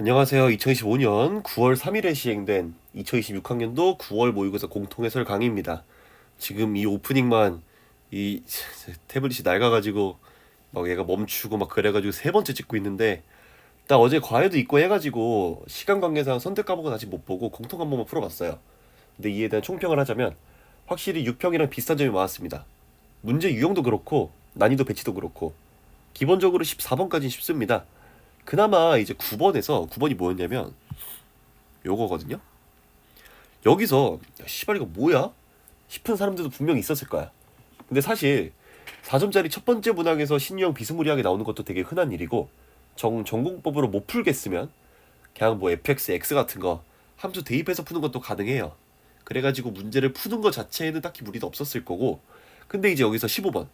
안녕하세요. 2025년 9월 3일에 시행된 2026학년도 9월 모의고사 공통해설 강의입니다. 지금 이 오프닝만 이 태블릿이 낡아가지고 막 얘가 멈추고 막 그래가지고 세 번째 찍고 있는데, 나 어제 과외도 있고 해가지고 시간 관계상 선택 과목은 아직 못 보고 공통 한 번만 풀어봤어요. 근데 이에 대한 총평을 하자면 확실히 6평이랑 비슷한 점이 많았습니다. 문제 유형도 그렇고 난이도 배치도 그렇고 기본적으로 14번까지는 쉽습니다. 그나마 이제 9번이 뭐였냐면 요거거든요. 여기서 야, 씨발 이거 뭐야? 싶은 사람들도 분명히 있었을 거야. 근데 사실 4점짜리 첫 번째 문항에서 신유형 비스무리하게 나오는 것도 되게 흔한 일이고, 전공법으로 못 풀겠으면 그냥 뭐 fx, x 같은 거 함수 대입해서 푸는 것도 가능해요. 그래가지고 문제를 푸는 것 자체에는 딱히 무리도 없었을 거고, 근데 이제 여기서 15번,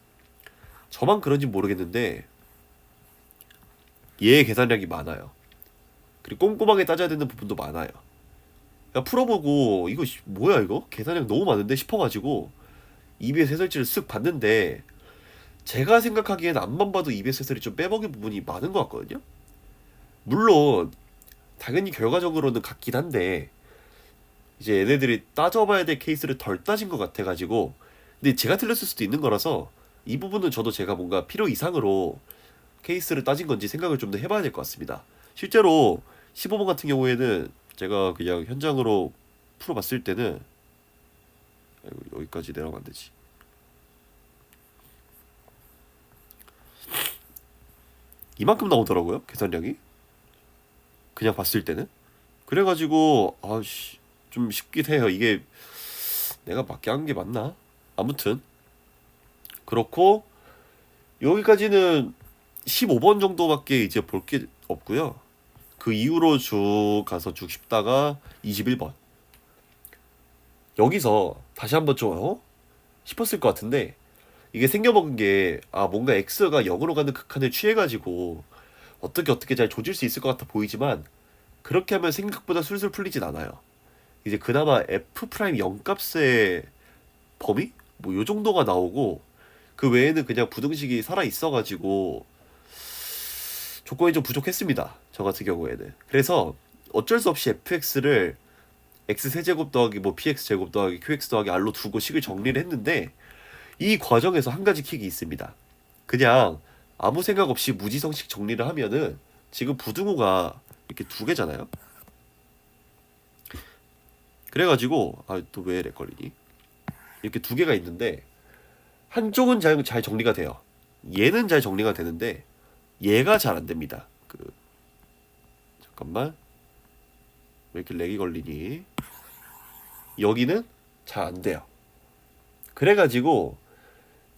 저만 그런지 모르겠는데 얘의 계산량이 많아요. 그리고 꼼꼼하게 따져야 되는 부분도 많아요. 그러니까 풀어보고 이거 뭐야 이거? 계산량 너무 많은데 싶어가지고 EBS 해설지를 쓱 봤는데, 제가 생각하기엔 앞만 봐도 EBS 해설이 좀 빼먹인 부분이 많은 것 같거든요. 물론 당연히 결과적으로는 같긴 한데 이제 얘네들이 따져봐야 될 케이스를 덜 따진 것 같아가지고, 근데 제가 틀렸을 수도 있는 거라서 이 부분은 저도 제가 뭔가 필요 이상으로 케이스를 따진 건지 생각을 좀 더 해봐야 될 것 같습니다. 실제로 15번 같은 경우에는 제가 그냥 현장으로 풀어봤을 때는, 아이고, 여기까지 내려가면 안 되지. 이만큼 나오더라고요, 계산량이. 그냥 봤을 때는. 그래가지고 아씨 좀 쉽긴 해요. 이게 내가 맞게 한 게 맞나? 아무튼 그렇고 여기까지는 15번 정도밖에 이제 볼 게 없고요. 그 이후로 쭉 가서 쭉 쉽다가 21번. 여기서 다시 한번 좀 싶었을 것 같은데, 이게 생겨먹은 게 뭔가 X가 0으로 가는 극한을 취해가지고 어떻게 잘 조질 수 있을 것 같아 보이지만, 그렇게 하면 생각보다 술술 풀리진 않아요. 이제 그나마 F 프라임 0 값의 범위? 뭐 요 정도가 나오고, 그 외에는 그냥 부등식이 살아 있어가지고 조건이 좀 부족했습니다. 저 같은 경우에는. 그래서 어쩔 수 없이 fx를 x 세제곱 더하기 뭐 px 제곱 더하기 qx 더하기 r로 두고 식을 정리를 했는데, 이 과정에서 한 가지 킥이 있습니다. 그냥 아무 생각 없이 무지성식 정리를 하면은 지금 부등호가 이렇게 두 개잖아요. 그래가지고 또 왜 렉 걸리니? 이렇게 두 개가 있는데 한쪽은 잘 정리가 돼요. 얘는 잘 정리가 되는데 얘가 잘 안 됩니다. 잠깐만, 왜 이렇게 렉이 걸리니? 여기는 잘 안 돼요. 그래가지고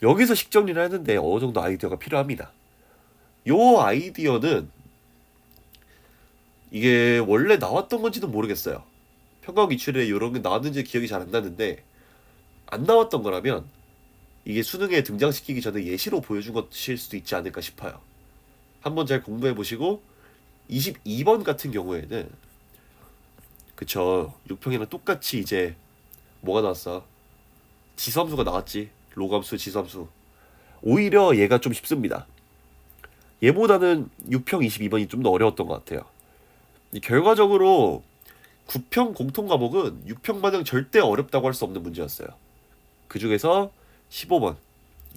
여기서 식정리를 하는데 어느 정도 아이디어가 필요합니다. 요 아이디어는 이게 원래 나왔던 건지도 모르겠어요. 평가원 기출에 이런 게 나왔는지 기억이 잘 안 나는데, 안 나왔던 거라면 이게 수능에 등장시키기 전에 예시로 보여준 것일 수도 있지 않을까 싶어요. 한번 잘 공부해 보시고 22번 같은 경우에는, 그쵸, 6평이랑 똑같이 이제 뭐가 나왔어? 지수함수가 나왔지. 로감수, 지수함수. 오히려 얘가 좀 쉽습니다. 얘보다는 6평 22번이 좀 더 어려웠던 것 같아요. 결과적으로 9평 공통 과목은 6평 마냥 절대 어렵다고 할 수 없는 문제였어요. 그 중에서 15번,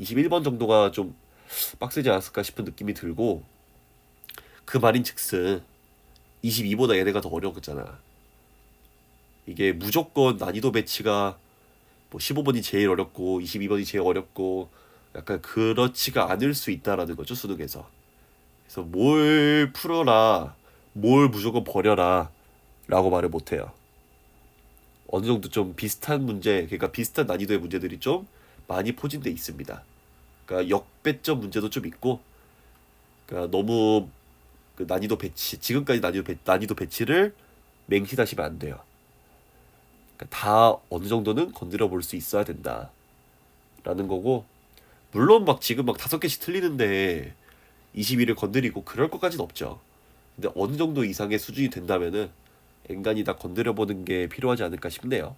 21번 정도가 좀 빡세지 않았을까 싶은 느낌이 들고, 그 말인 즉슨 22보다 얘네가 더 어려웠잖아. 이게 무조건 난이도 배치가 뭐 15번이 제일 어렵고 22번이 제일 어렵고 약간 그렇지가 않을 수 있다라는 거죠, 수능에서. 그래서 뭘 풀어라, 뭘 무조건 버려라 라고 말을 못해요. 어느 정도 좀 비슷한 문제, 그러니까 비슷한 난이도의 문제들이 좀 많이 포진돼 있습니다. 그러니까 역배점 문제도 좀 있고, 그러니까 너무 그 난이도 배치, 지금까지 난이도 배치를 맹신하시면 안 돼요. 그러니까 다 어느 정도는 건드려 볼 수 있어야 된다라는 거고, 물론 막 지금 막 5개씩 틀리는데 21을 건드리고 그럴 것까지는 없죠. 근데 어느 정도 이상의 수준이 된다면은 엔간히 다 건드려 보는 게 필요하지 않을까 싶네요.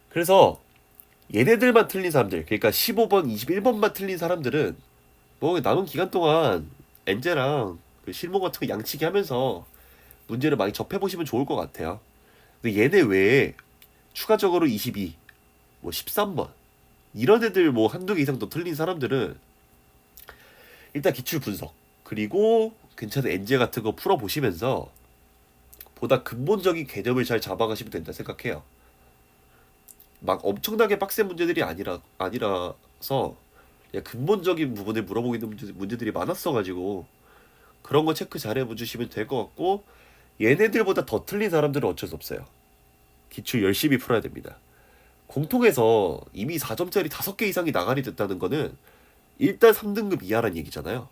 그래서 얘네들만 틀린 사람들, 그러니까 15번, 21번만 틀린 사람들은 뭐 남은 기간 동안 엔제랑 그 실무 같은 거 양치기 하면서 문제를 많이 접해보시면 좋을 것 같아요. 근데 얘네 외에 추가적으로 22, 뭐 13번 이런 애들 뭐 한두 개 이상 더 틀린 사람들은 일단 기출 분석 그리고 괜찮은 엔제 같은 거 풀어보시면서 보다 근본적인 개념을 잘 잡아가시면 된다 생각해요. 막 엄청나게 빡센 문제들이 아니라서 그냥 근본적인 부분을 물어보기는 문제들이 많았어가지고 그런 거 체크 잘 해주시면 될 것 같고 얘네들보다 더 틀린 사람들은 어쩔 수 없어요. 기출 열심히 풀어야 됩니다. 공통에서 이미 4점짜리 5개 이상이 나가리 됐다는 거는 일단 3등급 이하란 얘기잖아요.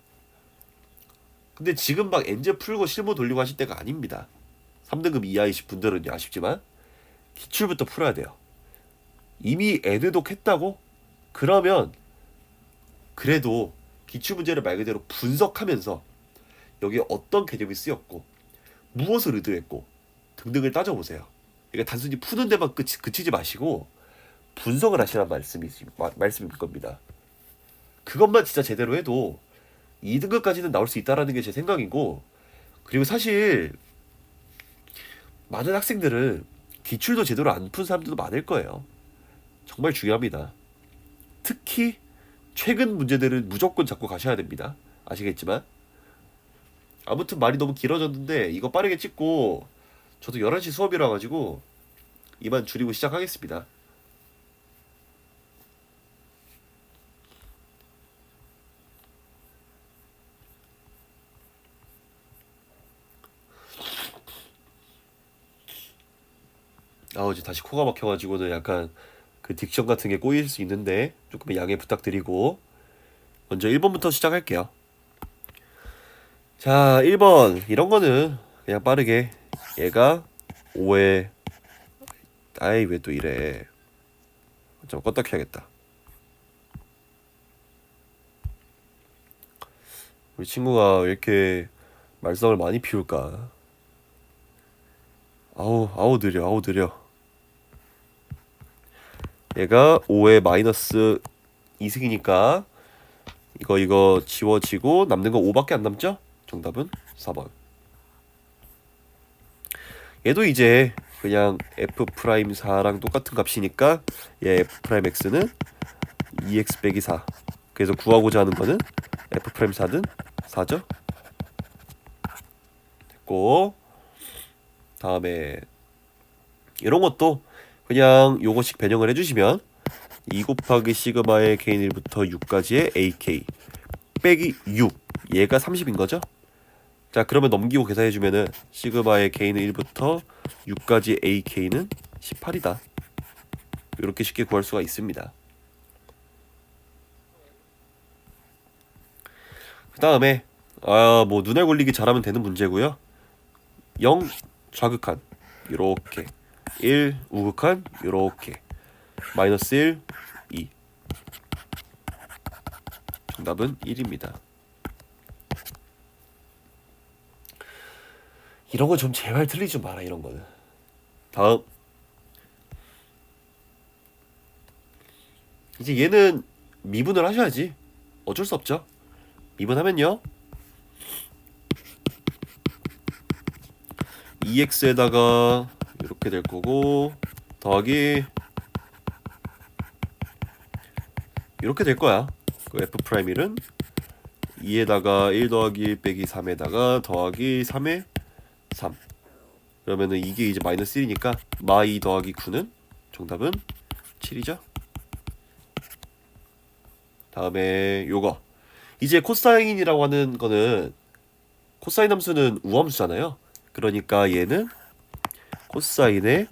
근데 지금 막 엔제 풀고 실무 돌리고 하실 때가 아닙니다. 3등급 이하이신 분들은 아쉽지만 기출부터 풀어야 돼요. 이미 애드독 했다고? 그러면 그래도 기출문제를 말 그대로 분석하면서 여기에 어떤 개념이 쓰였고 무엇을 의도했고 등등을 따져보세요. 그러니까 단순히 푸는 데만 그치지 마시고 분석을 하시란 말씀일 겁니다. 그것만 진짜 제대로 해도 2등급까지는 나올 수 있다라는 게 제 생각이고 그리고 사실 많은 학생들은 기출도 제대로 안 푼 사람들도 많을 거예요. 정말 중요합니다. 특히 최근 문제들은 무조건 잡고 가셔야 됩니다. 아시겠지만 아무튼 말이 너무 길어졌는데 이거 빠르게 찍고 저도 11시 수업이라 가지고 이만 줄이고 시작하겠습니다. 이제 다시 코가 막혀가지고는 약간 그 딕션 같은 게 꼬일 수 있는데 조금 양해 부탁드리고 먼저 1번부터 시작할게요. 자, 1번 이런 거는 그냥 빠르게 얘가 5에 아이 왜 또 이래. 좀 껐다 켜야겠다. 우리 친구가 왜 이렇게 말썽을 많이 피울까? 아우 느려. 얘가 5에 마이너스 2승이니까 이거 지워지고 남는 거 5밖에 안 남죠? 정답은 4번. 얘도 이제 그냥 F'4랑 똑같은 값이니까 얘 F'X는 2x 빼기 4. 그래서 구하고자 하는 거는 F'4는 4죠? 됐고 다음에 이런 것도 그냥 요거씩 변형을 해주시면 2 곱하기 시그마의 개인 1부터 6까지의 AK 빼기 6 얘가 30인 거죠? 자 그러면 넘기고 계산해주면은 시그마의 개인 1부터 6까지 AK는 18이다. 이렇게 쉽게 구할 수가 있습니다. 그 다음에 뭐 눈알 굴리기 잘하면 되는 문제고요. 0 좌극한 요렇게 1 우극한 요렇게 마이너스 1 2 정답은 1입니다. 이런 거 좀 제발 틀리지 좀 마라. 이런 거는. 다음 이제 얘는 미분을 하셔야지. 어쩔 수 없죠. 미분하면요 2x에다가 이렇게 될 거고 더하기 이렇게 될 거야. 그 f'1은 2에다가 1 더하기 1 빼기 3에다가 더하기 3에 3. 그러면은 이게 이제 마이너스 1이니까 마2 더하기 9는 정답은 7이죠. 다음에 요거 이제 코사인이라고 하는 거는 코사인 함수는 우함수잖아요. 그러니까 얘는 코사인의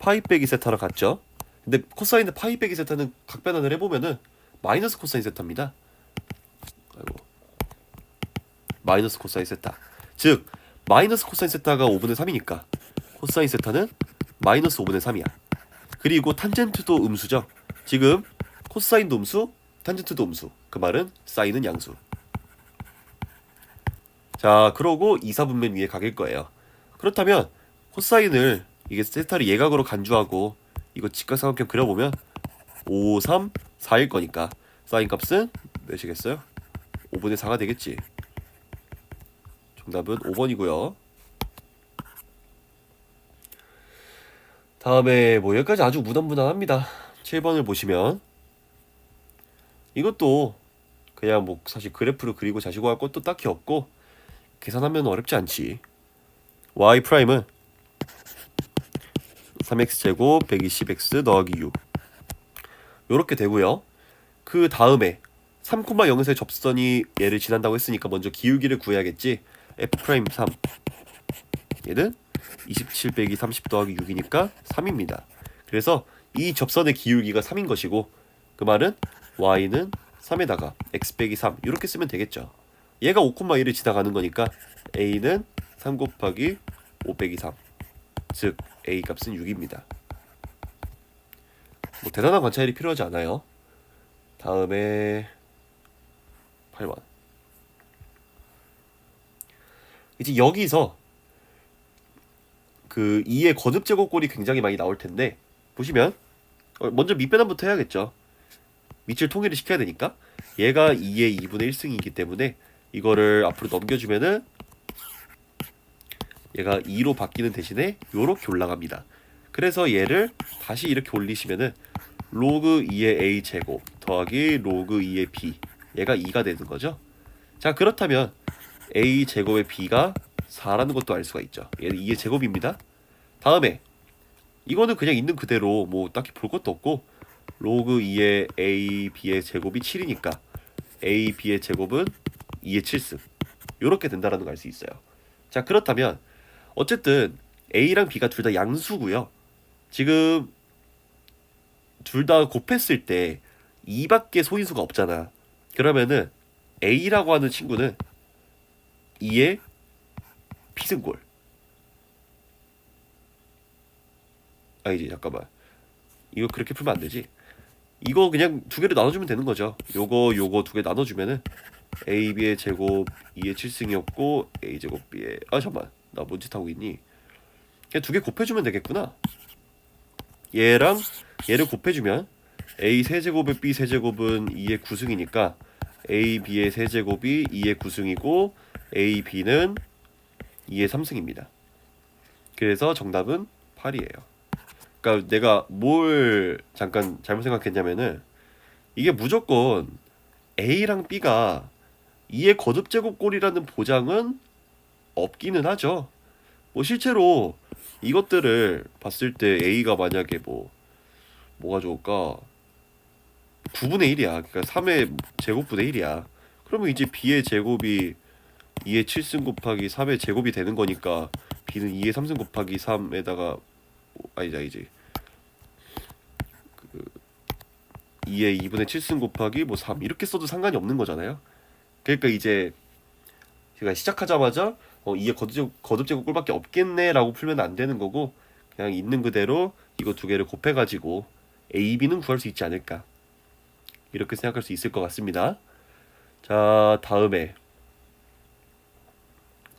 파이 빼기 세타랑 같죠. 근데 코사인의 파이 빼기 세타는 각변환을 해보면은 마이너스 코사인 세타입니다. 아이고. 마이너스 코사인 세타. 즉 마이너스 코사인 세타가 5분의 3이니까 코사인 세타는 마이너스 5분의 3이야. 그리고 탄젠트도 음수죠. 지금 코사인도 음수, 탄젠트도 음수. 그 말은 사인은 양수. 자, 그러고 2, 4분면 위에 각일 거예요. 그렇다면 코사인을 이게 세타를 예각으로 간주하고 이거 직각삼각형 그려보면 5, 3, 4일 거니까 사인 값은 몇이겠어요? 5분의 4가 되겠지. 정답은 5번이고요. 다음에 뭐 여기까지 아주 무난무난합니다. 7번을 보시면 이것도 그냥 뭐 사실 그래프를 그리고 자시고 할 것도 딱히 없고 계산하면 어렵지 않지. y 프라임은 3x제곱 120x 더하기 u 요렇게 되고요. 그 다음에 3,0에서의 접선이 얘를 지난다고 했으니까 먼저 기울기를 구해야겠지. f'3 얘는 27 빼기 30 더하기 6이니까 3입니다. 그래서 이 접선의 기울기가 3인 것이고 그 말은 y는 3에다가 x 빼기 3 이렇게 쓰면 되겠죠. 얘가 5,1을 지나가는 거니까 a는 3 곱하기 5 빼기 3 즉 a 값은 6입니다. 뭐 대단한 관찰이 필요하지 않아요. 다음에 8번. 이제 여기서 그 2의 거듭 제곱꼴이 굉장히 많이 나올 텐데 보시면 먼저 밑변환부터 해야겠죠. 밑을 통일을 시켜야 되니까 얘가 2의 2분의 1승이기 때문에 이거를 앞으로 넘겨주면은 얘가 2로 바뀌는 대신에 요렇게 올라갑니다. 그래서 얘를 다시 이렇게 올리시면은 로그 2의 a 제곱 더하기 로그 2의 b 얘가 2가 되는 거죠. 자 그렇다면 a 제곱의 b가 4라는 것도 알 수가 있죠. 얘는 2의 제곱입니다. 다음에 이거는 그냥 있는 그대로 뭐 딱히 볼 것도 없고 로그 2의 a b의 제곱이 7이니까 a b의 제곱은 2의 7승 요렇게 된다라는 걸 알 수 있어요. 자 그렇다면 어쨌든 a랑 b가 둘 다 양수고요. 지금 둘 다 곱했을 때 2밖에 소인수가 없잖아. 그러면은 a라고 하는 친구는 2의 p승골. 아니지 잠깐만. 이거 그렇게 풀면 안 되지. 이거 그냥 두 개를 나눠주면 되는 거죠. 요거 두 개 나눠주면은 ab의 제곱 2의 7승이었고 a 제곱 b의 잠깐만 나 뭔 짓 하고 있니? 그냥 두 개 곱해주면 되겠구나. 얘랑 얘를 곱해주면 a 세제곱의 b 세제곱은 2의 9승이니까 a b의 세제곱이 2의 9승이고 a b는 2의 3승입니다. 그래서 정답은 8이에요. 그러니까 내가 뭘 잠깐 잘못 생각했냐면은 이게 무조건 a랑 b가 2의 거듭제곱꼴이라는 보장은 없기는 하죠. 뭐 실제로 이것들을 봤을 때 a가 만약에 뭐가 좋을까? 9분의 1이야. 그러니까 3의 제곱분의 1이야. 그러면 이제 b의 제곱이 2의 7승 곱하기 3의 제곱이 되는 거니까 b는 2의 3승 곱하기 3에다가 아니지. 2의 2분의 7승 곱하기 3 이렇게 써도 상관이 없는 거잖아요. 그러니까 이제 제가 시작하자마자 2의 거듭제곱 꼴밖에 없겠네 라고 풀면 안 되는 거고 그냥 있는 그대로 이거 두 개를 곱해가지고 a, b는 구할 수 있지 않을까 이렇게 생각할 수 있을 것 같습니다. 자 다음에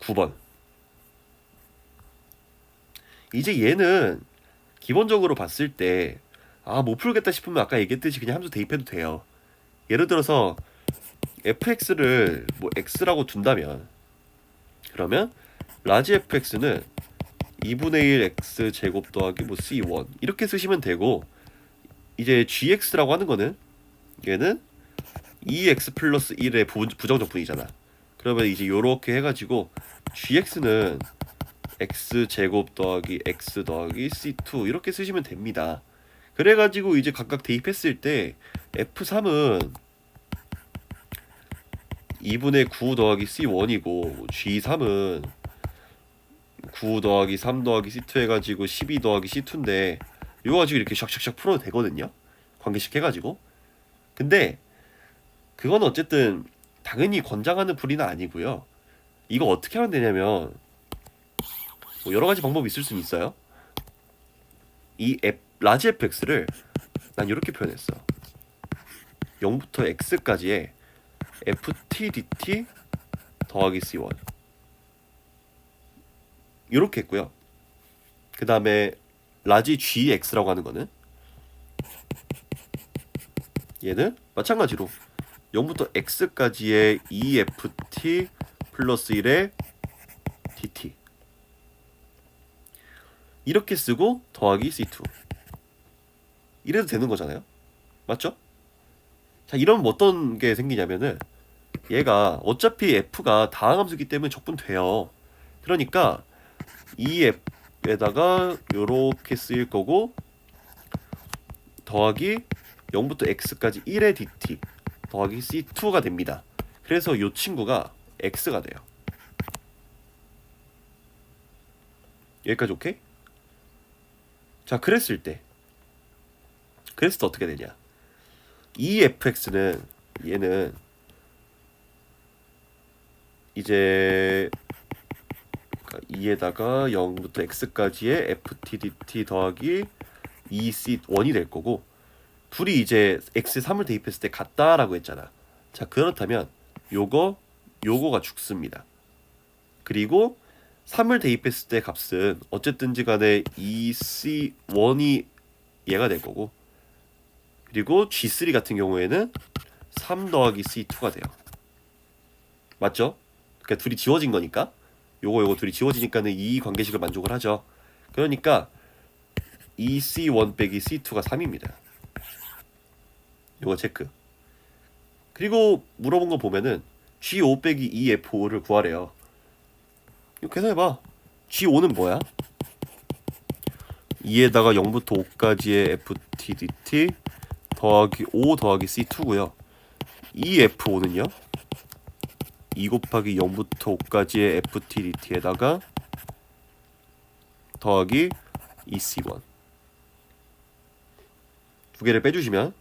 9번. 이제 얘는 기본적으로 봤을 때 못 풀겠다 싶으면 아까 얘기했듯이 그냥 함수 대입해도 돼요. 예를 들어서 fx를 뭐 x라고 둔다면 그러면 라지 fx는 2분의 1 x 제곱 더하기 c1 이렇게 쓰시면 되고 이제 gx라고 하는 거는 얘는 2x 플러스 1의 부정적분이잖아. 그러면 이제 요렇게 해가지고 gx는 x 제곱 더하기 x 더하기 c2 이렇게 쓰시면 됩니다. 그래가지고 이제 각각 대입했을 때 f3은 2분의 9 더하기 c1이고 g3은 9 더하기 3 더하기 c2 해가지고 12 더하기 c2인데 이거 가지고 이렇게 샥샥샥 풀어도 되거든요. 관계식 해가지고. 근데 그건 어쨌든 당연히 권장하는 풀이는 아니고요. 이거 어떻게 하면 되냐면 뭐 여러 가지 방법이 있을 수는 있어요. 이 라지 fx를 난 이렇게 표현했어. 0부터 x까지의 ft dt 더하기 c1 이렇게 했고요. 그 다음에 라지 gx라고 하는 거는 얘는 마찬가지로 0부터 x까지의 2ft 플러스 1의 dt 이렇게 쓰고 더하기 C2 이래도 되는 거잖아요. 맞죠? 자, 이러면 어떤 게 생기냐면은 얘가 어차피 f가 다항함수기 때문에 적분돼요. 그러니까 이 f에다가 요렇게 쓰일 거고 더하기 0부터 x까지 1의 dt 더하기 c2가 됩니다. 그래서 요 친구가 x가 돼요. 여기까지 오케이? 자, 그랬을 때 어떻게 되냐? 이 fx는 얘는 이제 2에다가 0부터 x까지의 ft dt 더하기 2c1이 될 거고 둘이 이제 x3을 대입했을 때 같다라고 했잖아. 자, 그렇다면 요거가 죽습니다. 그리고 3을 대입했을 때 값은 어쨌든지 간에 2c1이 얘가 될 거고 그리고 G3 같은 경우에는 3 더하기 C2가 돼요. 맞죠? 그러니까 둘이 지워진 거니까 요거 둘이 지워지니까는 이 관계식을 만족을 하죠. 그러니까 2C1 빼기 C2가 3입니다. 요거 체크. 그리고 물어본 거 보면은 G5 빼기 2F5를 구하래요. 이거 계산해봐. G5는 뭐야? 2에다가 0부터 5까지의 FTDT 더하기 5 더하기 C2고요. 이 F5는요? 2 곱하기 0부터 5까지의 FTDT에다가 더하기 2C1 두 개를 빼주시면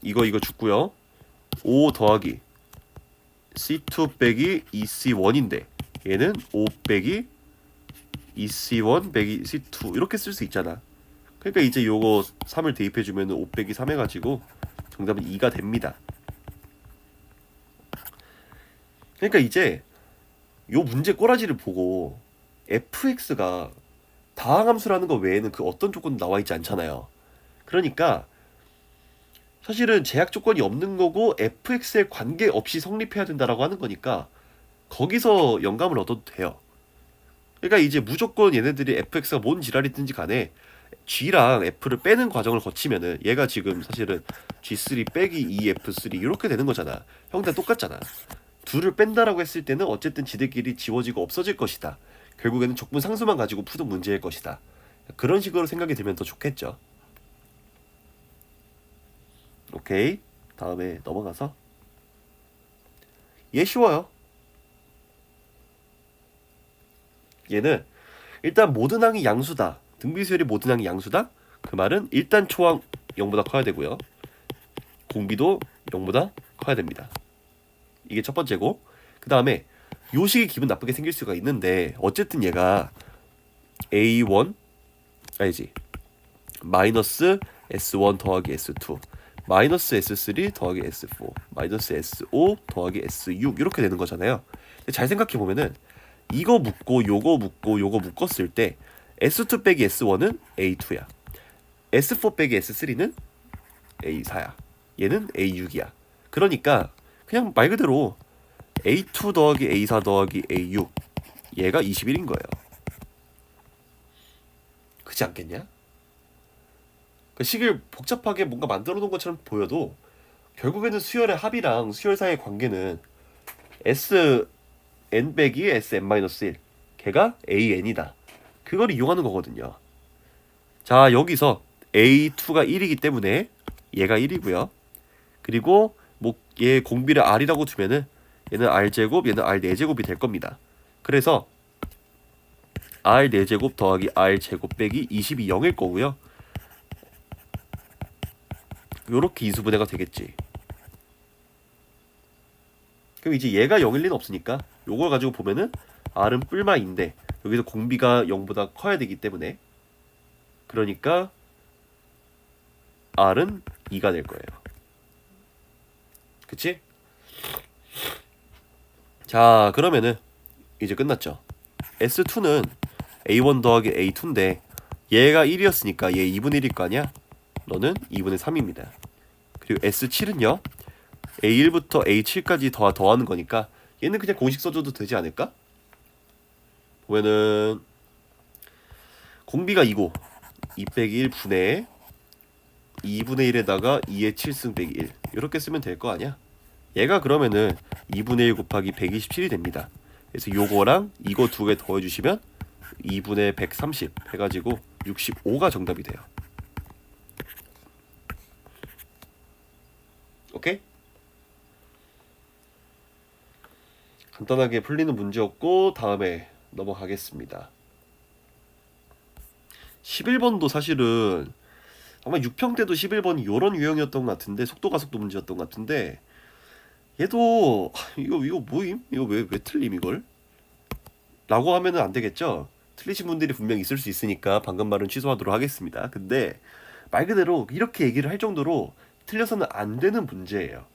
이거 죽고요. 5 더하기 C2 빼기 2C1인데 얘는 5 빼기 2C1 빼기 C2 이렇게 쓸 수 있잖아. 그러니까 이제 요거 3을 대입해주면 5 빼기 3 해가지고 정답은 2가 됩니다. 그러니까 이제 요 문제 꼬라지를 보고 fx가 다항함수라는 거 외에는 그 어떤 조건도 나와 있지 않잖아요. 그러니까 사실은 제약 조건이 없는 거고 fx에 관계없이 성립해야 된다라고 하는 거니까 거기서 영감을 얻어도 돼요. 그러니까 이제 무조건 얘네들이 fx가 뭔 지랄이든지 간에 g랑 f를 빼는 과정을 거치면은 얘가 지금 사실은 g3 빼기 2f3 이렇게 되는 거잖아. 형태가 똑같잖아. 둘을 뺀다라고 했을 때는 어쨌든 지들끼리 지워지고 없어질 것이다. 결국에는 적분 상수만 가지고 푸는 문제일 것이다. 그런 식으로 생각이 들면 더 좋겠죠. 오케이. 다음에 넘어가서 얘 쉬워요. 얘는 일단 모든 항이 양수다. 등비수열이 모든 항이 양수다. 그 말은 일단 초항 0보다 커야 되고요. 공비도 0보다 커야 됩니다. 이게 첫 번째고 그 다음에 요식이 기분 나쁘게 생길 수가 있는데 어쨌든 얘가 A1 아니지 마이너스 S1 더하기 S2 마이너스 S3 더하기 S4 마이너스 S5 더하기 S6 이렇게 되는 거잖아요. 근데 잘 생각해보면은 이거 묶고 요거 묶고 요거 묶었을 때 S2 빼기 S1은 A2야. S4 빼기 S3는 A4야. 얘는 A6이야. 그러니까 그냥 말 그대로 A2 더하기 A4 더하기 A6 얘가 21인 거예요. 그렇지 않겠냐? 그 식을 복잡하게 뭔가 만들어 놓은 것처럼 보여도 결국에는 수열의 합이랑 수열 사이의 관계는 Sn 빼기 Sn-1 걔가 An이다. 그걸 이용하는 거거든요. 자, 여기서 A2가 1이기 때문에 얘가 1이고요. 그리고 뭐 얘 공비를 R이라고 두면은 얘는 R제곱 얘는 R4제곱이 될 겁니다. 그래서 R4제곱 더하기 R제곱 빼기 22 0일 거고요. 요렇게 이수분해가 되겠지. 그럼 이제 얘가 0일 리는 없으니까 요걸 가지고 보면은 R은 뿔마인데 여기서 공비가 0보다 커야 되기 때문에 그러니까 R은 2가 될 거예요. 그치? 자, 그러면은 이제 끝났죠. S2는 A1 더하기 A2인데 얘가 1이었으니까 얘 2분의 1일 거 아니야? 너는 2분의 3입니다. 그리고 S7은요. A1부터 A7까지 더하는 거니까 얘는 그냥 공식 써줘도 되지 않을까? 보면은 공비가 2고 2 빼기 1 분의 2분의 1에다가 2의 7승 빼기 1 이렇게 쓰면 될 거 아니야? 얘가 그러면은 2분의 1 곱하기 127이 됩니다. 그래서 요거랑 이거 두 개 더해주시면 2분의 130 해가지고 65가 정답이 돼요. 오케이? 간단하게 풀리는 문제였고 다음에 넘어가겠습니다. 11번도 사실은 아마 6평 때도 11번이 요런 유형이었던 것 같은데 속도 가속도 문제였던 것 같은데 얘도 이거 뭐임? 이거 왜 틀림 이걸? 라고 하면은 안 되겠죠? 틀리신 분들이 분명 있을 수 있으니까 방금 말은 취소하도록 하겠습니다. 근데 말 그대로 이렇게 얘기를 할 정도로 틀려서는 안 되는 문제예요.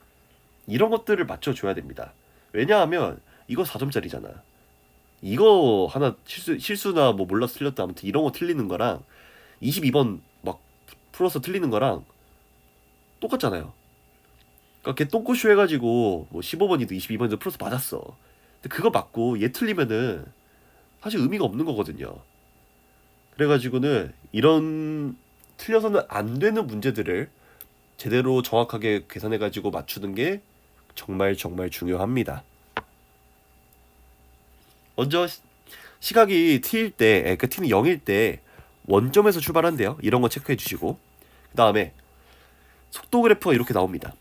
이런 것들을 맞춰줘야 됩니다. 왜냐하면 이거 4점짜리잖아. 이거 하나 실수나 뭐 몰라서 틀렸다 아무튼 이런 거 틀리는 거랑 22번 막 풀어서 틀리는 거랑 똑같잖아요. 그러니까 걔 똥꼬쇼 해가지고 뭐 15번이든 22번이든 풀어서 맞았어. 근데 그거 맞고 얘 틀리면은 사실 의미가 없는 거거든요. 그래가지고는 이런 틀려서는 안 되는 문제들을 제대로 정확하게 계산해가지고 맞추는 게 정말 중요합니다. 먼저 시각이 t일 때, 그러니까 t는 0일 때 원점에서 출발한대요. 이런 거 체크해 주시고 그 다음에 속도 그래프가 이렇게 나옵니다.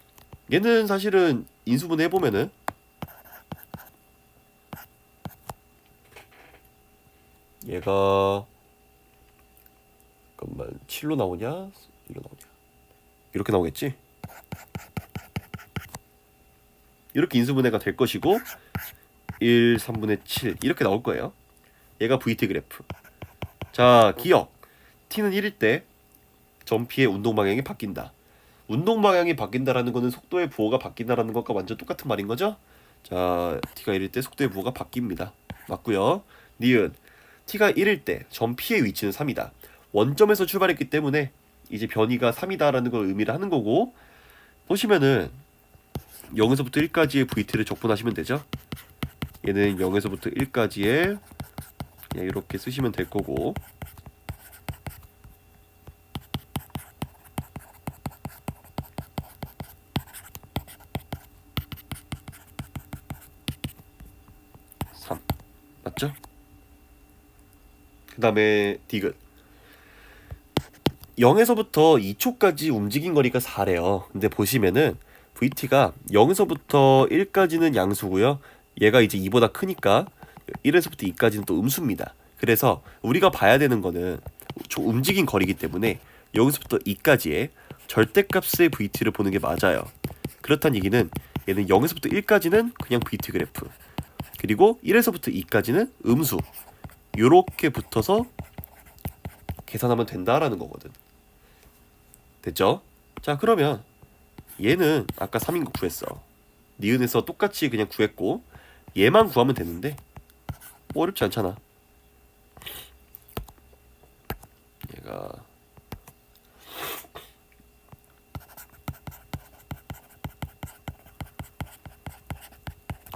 얘는 사실은 인수분해 해보면은 얘가 잠깐만 7로 나오냐? 이거 나오냐? 이렇게 나오겠지? 이렇게 인수분해가 될 것이고 1, 3분의 7 이렇게 나올 거예요. 얘가 VT 그래프. 자, 기억. t는 1일 때 점피의 운동 방향이 바뀐다. 운동 방향이 바뀐다라는 거는 속도의 부호가 바뀐다라는 것과 완전 똑같은 말인 거죠? 자, t가 1일 때 속도의 부호가 바뀝니다. 맞고요. 니은 t가 1일 때 점피의 위치는 3이다. 원점에서 출발했기 때문에 이제 변이가 3이다라는 걸 의미를 하는 거고 보시면은 0에서부터 1까지의 VT를 적분하시면 되죠. 얘는 0에서부터 1까지의 그냥 이렇게 쓰시면 될 거고 맞죠? 그 다음에 디귿 0에서부터 2초까지 움직인 거리가 4래요. 근데 보시면은 VT가 0에서부터 1까지는 양수고요. 얘가 이제 2보다 크니까 1에서부터 2까지는 또 음수입니다. 그래서 우리가 봐야 되는 거는 움직인 거리이기 때문에 0에서부터 2까지의 절대값의 VT를 보는 게 맞아요. 그렇다는 얘기는 얘는 0에서부터 1까지는 그냥 VT 그래프 그리고 1에서부터 2까지는 음수 요렇게 붙어서 계산하면 된다라는 거거든. 됐죠? 자 그러면 얘는 아까 3인 거 구했어. 니은에서 똑같이 그냥 구했고 얘만 구하면 되는데 뭐 어렵지 않잖아. 얘가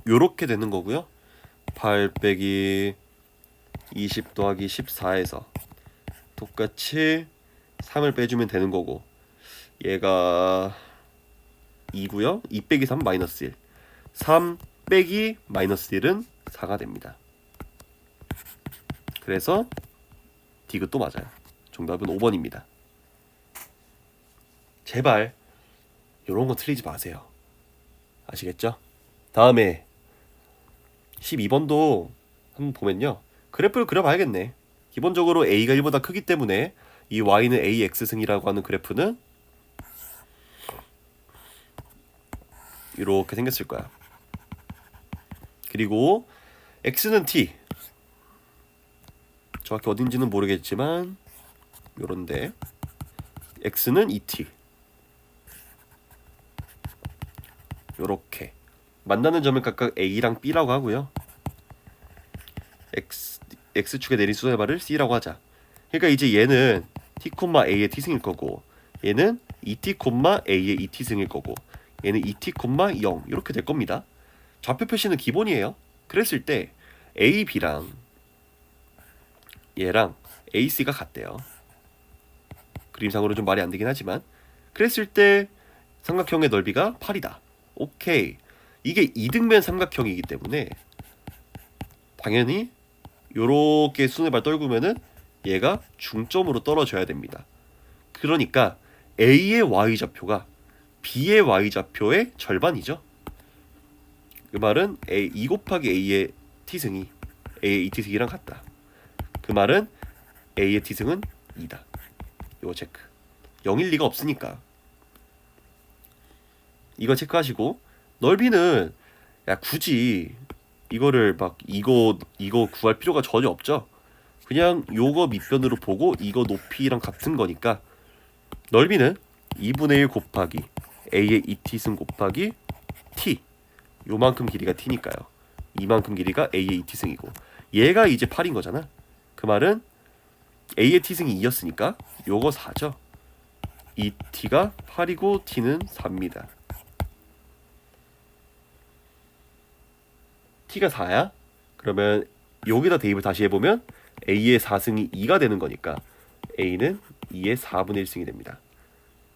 요렇게 되는 거고요. 8 빼기 20 더하기 14에서 똑같이 3을 빼주면 되는 거고 얘가 2고요. 2 빼기 3 마이너스 1 3 빼기 마이너스 1은 4가 됩니다. 그래서 디귿도 맞아요. 정답은 5번입니다. 제발 요런 거 틀리지 마세요. 아시겠죠? 다음에 12번도 한번 보면요. 그래프를 그려봐야겠네. 기본적으로 A가 1보다 크기 때문에 이 Y는 AX승이라고 하는 그래프는 이렇게 생겼을 거야. 그리고 X는 T 정확히 어딘지는 모르겠지만 요런데 X는 ET 요렇게 만나는 점을 각각 A랑 B라고 하고요. X축의 내리수의 말을 C라고 하자. 그러니까 이제 얘는 T, A의 T승일 거고 얘는 ET, A의 ET승일 거고 얘는 ET, 0 이렇게 될 겁니다. 좌표 표시는 기본이에요. 그랬을 때 A, B랑 얘랑 A, C가 같대요. 그림상으로 좀 말이 안 되긴 하지만 그랬을 때 삼각형의 넓이가 8이다. 오케이. 이게 이등변 삼각형이기 때문에 당연히 요렇게 수뇌발 떨구면은 얘가 중점으로 떨어져야 됩니다. 그러니까 A의 y좌표가 B의 y좌표의 절반이죠. 그 말은 2 곱하기 A의 t승이 A의 2t승이랑 같다. 그 말은 A의 t승은 2다. 이거 체크. 0일 리가 없으니까. 이거 체크하시고 넓이는 야 굳이 이거를 막 이거 구할 필요가 전혀 없죠. 그냥 요거 밑변으로 보고 이거 높이랑 같은 거니까 넓이는 2분의 1 곱하기 A의 2t승 곱하기 t 요만큼 길이가 t니까요. 이만큼 길이가 A의 2t승이고 얘가 이제 8인 거잖아. 그 말은 A의 t승이 2였으니까 요거 4죠. 2t가 8이고 t는 4입니다. t가 4야? 그러면 여기다 대입을 다시 해보면 A의 4승이 2가 되는 거니까 A는 2의 4분의 1승이 됩니다.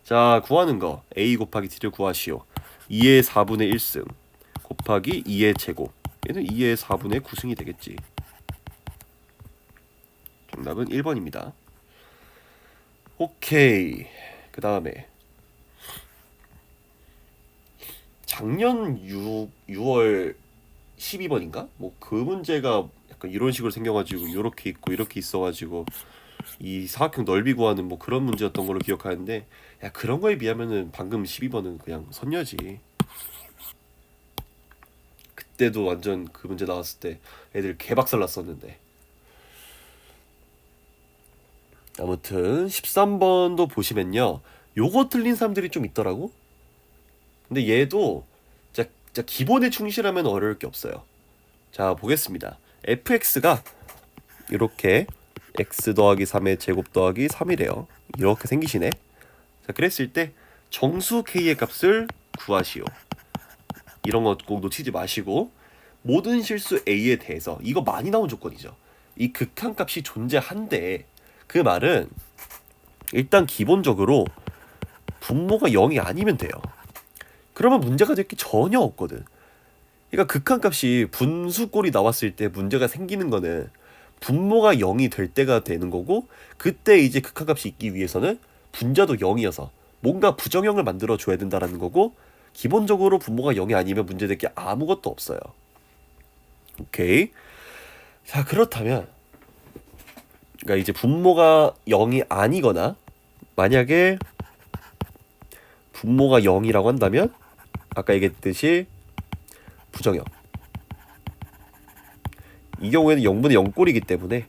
자, 구하는 거 A 곱하기 t를 구하시오. 2의 4분의 1승 곱하기 2의 제곱, 얘는 2의 4분의 9승이 되겠지. 정답은 1번입니다. 오케이. 그 다음에 작년 6월 12번인가? 뭐 그 문제가 약간 이런 식으로 생겨가지고 이렇게 있고 이렇게 있어가지고 이 사각형 넓이 구하는 뭐 그런 문제였던 걸로 기억하는데, 야 그런 거에 비하면은 방금 12번은 그냥 선녀지. 그때도 완전 그 문제 나왔을 때 애들 개박살 났었는데. 아무튼 13번도 보시면요, 요거 틀린 사람들이 좀 있더라고. 근데 얘도 진짜 기본에 충실하면 어려울 게 없어요. 자 보겠습니다. fx가 이렇게 x 더하기 3의 제곱 더하기 3이래요. 이렇게 생기시네. 자 그랬을 때 정수 k의 값을 구하시오. 이런 거 꼭 놓치지 마시고, 모든 실수 a에 대해서 이거 많이 나온 조건이죠. 이 극한값이 존재한데 그 말은 일단 기본적으로 분모가 0이 아니면 돼요. 그러면 문제가 될 게 전혀 없거든. 그러니까 극한값이 분수꼴이 나왔을 때 문제가 생기는 거는 분모가 0이 될 때가 되는 거고, 그때 이제 극한값이 있기 위해서는 분자도 0이어서 뭔가 부정형을 만들어 줘야 된다라는 거고, 기본적으로 분모가 0이 아니면 문제될 게 아무것도 없어요. 오케이. 자 그렇다면 그러니까 이제 분모가 0이 아니거나 만약에 분모가 0이라고 한다면 아까 얘기했듯이 부정형, 이 경우에는 0분의 0꼴이기 때문에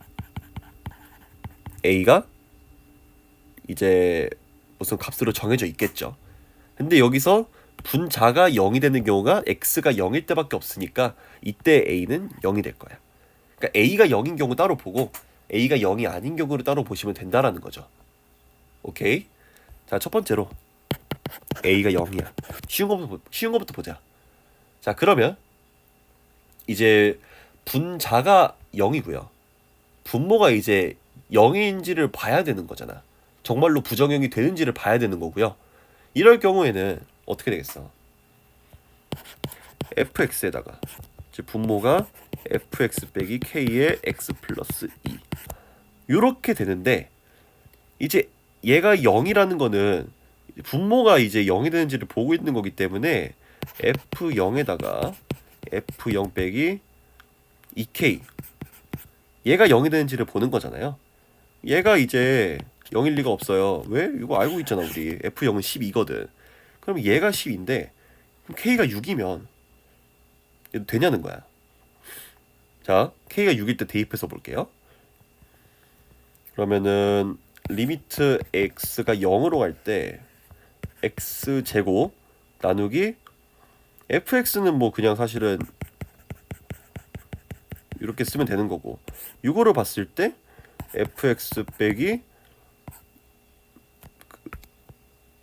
A가 이제 무슨 값으로 정해져 있겠죠. 근데 여기서 분자가 0이 되는 경우가 x가 0일 때밖에 없으니까 이때 A는 0이 될 거야. 그러니까 A가 0인 경우 따로 보고 A가 0이 아닌 경우를 따로 보시면 된다라는 거죠. 오케이? 자, 첫 번째로 A가 0이야. 쉬운 거부터 보자. 자, 그러면 이제 분자가 0이고요. 분모가 이제 0인지를 봐야 되는 거잖아. 정말로 부정형이 되는지를 봐야 되는 거고요. 이럴 경우에는 어떻게 되겠어? fx에다가 즉 분모가 fx 빼기 k의 x 플러스 2 이렇게 되는데, 이제 얘가 0이라는 거는 분모가 이제 0이 되는지를 보고 있는 거기 때문에 f0에다가 f0 빼기 2k, 얘가 0이 되는지를 보는 거잖아요. 얘가 이제 0일 리가 없어요. 왜? 이거 알고 있잖아 우리. f0은 12거든. 그럼 얘가 10인데 그럼 k가 6이면 얘도 되냐는 거야. 자, k가 6일 때 대입해서 볼게요. 그러면은 리미트 x가 0으로 갈 때 x 제곱 나누기 fx는 뭐 그냥 사실은 이렇게 쓰면 되는 거고, 이거를 봤을 때 fx 빼기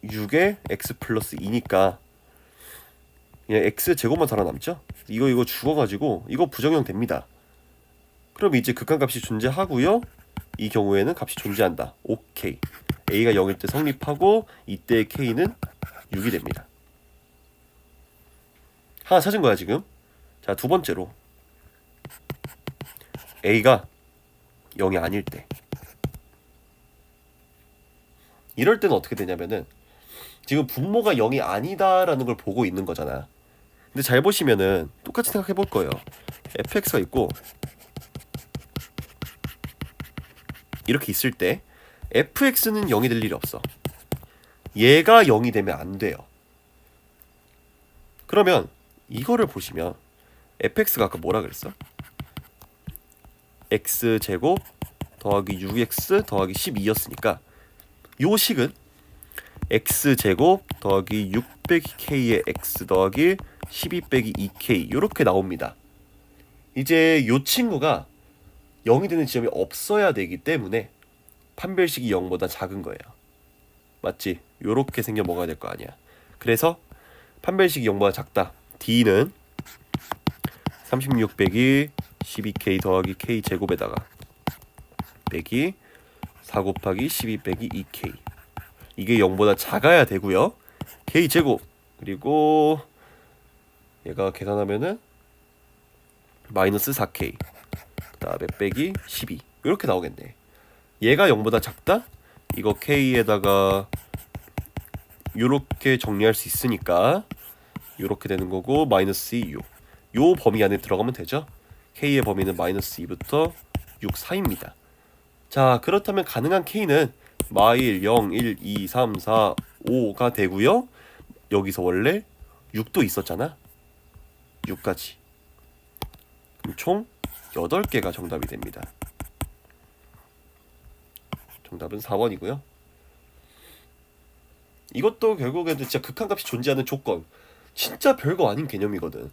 6의 x 플러스 2니까 그냥 x 제곱만 살아남죠. 이거 죽어가지고 이거 부정형 됩니다. 그럼 이제 극한값이 존재하고요. 이 경우에는 값이 존재한다. 오케이. a가 0일 때 성립하고 이때 k는 6이 됩니다. 하나 찾은 거야 지금. 자, 두 번째로 a가 0이 아닐 때. 이럴 때는 어떻게 되냐면은 지금 분모가 0이 아니다라는 걸 보고 있는 거잖아. 근데 잘 보시면은 똑같이 생각해 볼 거예요. fx가 있고 이렇게 있을 때 fx는 0이 될 일이 없어. 얘가 0이 되면 안 돼요. 그러면 이거를 보시면 fx가 아까 뭐라 그랬어? x제곱 더하기 6x 더하기 12였으니까 요 식은 x제곱 더하기 6 빼기 k의 x 더하기 12 빼기 2k 요렇게 나옵니다. 이제 요 친구가 0이 되는 지점이 없어야 되기 때문에 판별식이 0보다 작은 거예요. 맞지? 요렇게 생겨 먹어야 될 거 아니야. 그래서 판별식이 0보다 작다. D는 36 빼기 12k 더하기 k 제곱에다가 빼기 4 곱하기 12 빼기 2k 이게 0보다 작아야 되고요. k 제곱 그리고 얘가 계산하면은 마이너스 4k 그 다음에 빼기 12 이렇게 나오겠네. 얘가 0보다 작다? 이거 k에다가 요렇게 정리할 수 있으니까 요렇게 되는 거고 마이너스 2, 6 요 범위 안에 들어가면 되죠. k의 범위는 마이너스 2부터 6 사이입니다. 자, 그렇다면 가능한 k는 마일 0, 1, 2, 3, 4, 5가 되고요. 여기서 원래 6도 있었잖아. 6까지. 그럼 총 8개가 정답이 됩니다. 정답은 4번이고요. 이것도 결국에는 진짜 극한값이 존재하는 조건. 진짜 별거 아닌 개념이거든.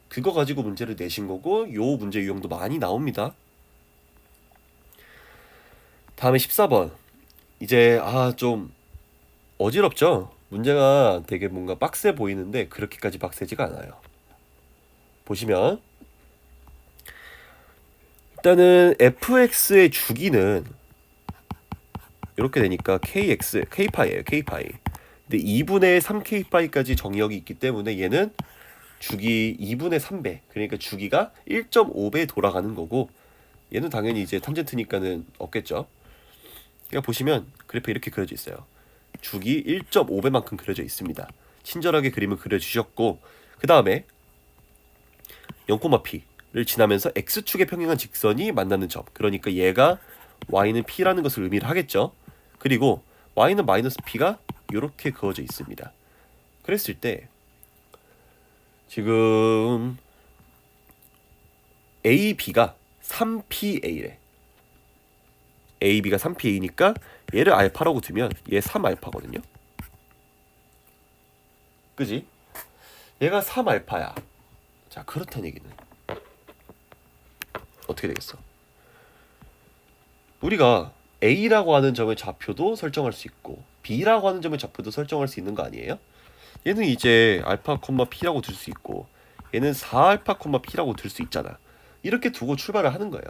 그거 가지고 문제를 내신 거고 요 문제 유형도 많이 나옵니다. 다음에 14번. 이제 좀 어지럽죠? 문제가 되게 뭔가 빡세 보이는데 그렇게까지 빡세지가 않아요. 보시면 일단은 fx의 주기는 이렇게 되니까 kx, k파이예요. k파이. 근데 2분의 3k파이까지 정의역이 있기 때문에 얘는 주기 2분의 3배. 그러니까 주기가 1.5배 돌아가는 거고 얘는 당연히 이제 탄젠트니까는 없겠죠. 그러니까 보시면 그래프 이렇게 그려져 있어요. 주기 1.5배만큼 그려져 있습니다. 친절하게 그림을 그려주셨고 그 다음에 0,p를 지나면서 x축에 평행한 직선이 만나는 점. 그러니까 얘가 y는 p라는 것을 의미를 하겠죠. 그리고 y는 마이너스 p가 이렇게 그어져 있습니다. 그랬을 때 지금 AB가 3PA래. AB가 3PA니까 얘를 알파라고 두면 얘 3알파거든요. 그지? 얘가 3알파야. 자, 그렇다는 얘기는 어떻게 되겠어? 우리가 A라고 하는 점의 좌표도 설정할 수 있고 B라고 하는 점의 좌표도 설정할 수 있는 거 아니에요? 얘는 이제 알파, P라고 둘 수 있고 얘는 4알파, P라고 둘 수 있잖아. 이렇게 두고 출발을 하는 거예요.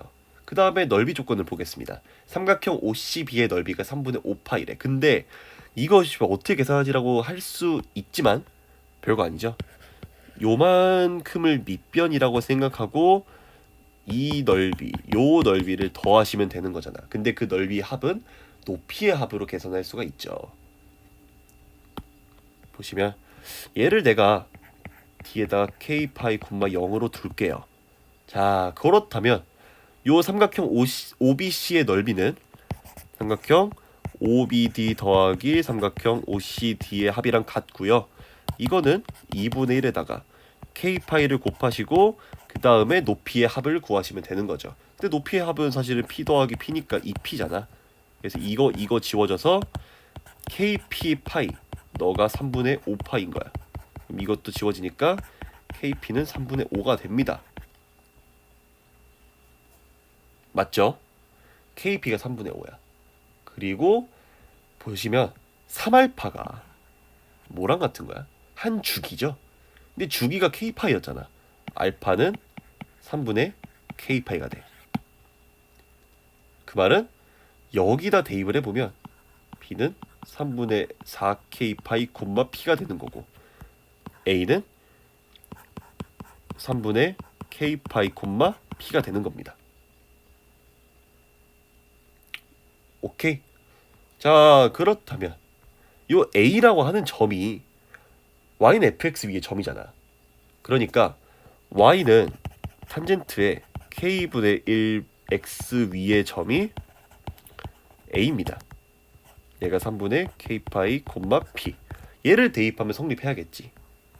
그 다음에 넓이 조건을 보겠습니다. 삼각형 OCB의 넓이가 3분의 5파이래. 근데 이것이 어떻게 계산하지라고 할 수 있지만 별거 아니죠. 요만큼을 밑변이라고 생각하고 이 넓이, 요 넓이를 더하시면 되는 거잖아. 근데 그 넓이 합은 높이의 합으로 계산할 수가 있죠. 보시면 얘를 내가 뒤에다 k파이, 0으로 둘게요. 자, 그렇다면 요 삼각형 OBC의 넓이는 삼각형 OBD 더하기 삼각형 OCD의 합이랑 같고요. 이거는 2분의 1에다가 k파이를 곱하시고 그 다음에 높이의 합을 구하시면 되는 거죠. 근데 높이의 합은 사실은 p 더하기 p니까 2p잖아. 그래서 이거 지워져서 kp 파이 너가 3분의 5파인 거야. 그럼 이것도 지워지니까 kp는 3분의 5가 됩니다. 맞죠? kp가 3분의 5야. 그리고 보시면 3알파가 뭐랑 같은 거야? 한 주기죠. 근데 주기가 k파이였잖아. 알파는 3분의 k파이가 돼. 그 말은 여기다 대입을 해보면 b는 3분의 4k파이 p가 되는 거고, a는 3분의 k파이 p가 되는 겁니다. 오케이. 자, 그렇다면 요 a라고 하는 점이 y는 fx 위의 점이잖아. 그러니까 y는 탄젠트의 k분의 1 x 위의 점이 a입니다. 얘가 3분의 k파이 p. 얘를 대입하면 성립해야겠지.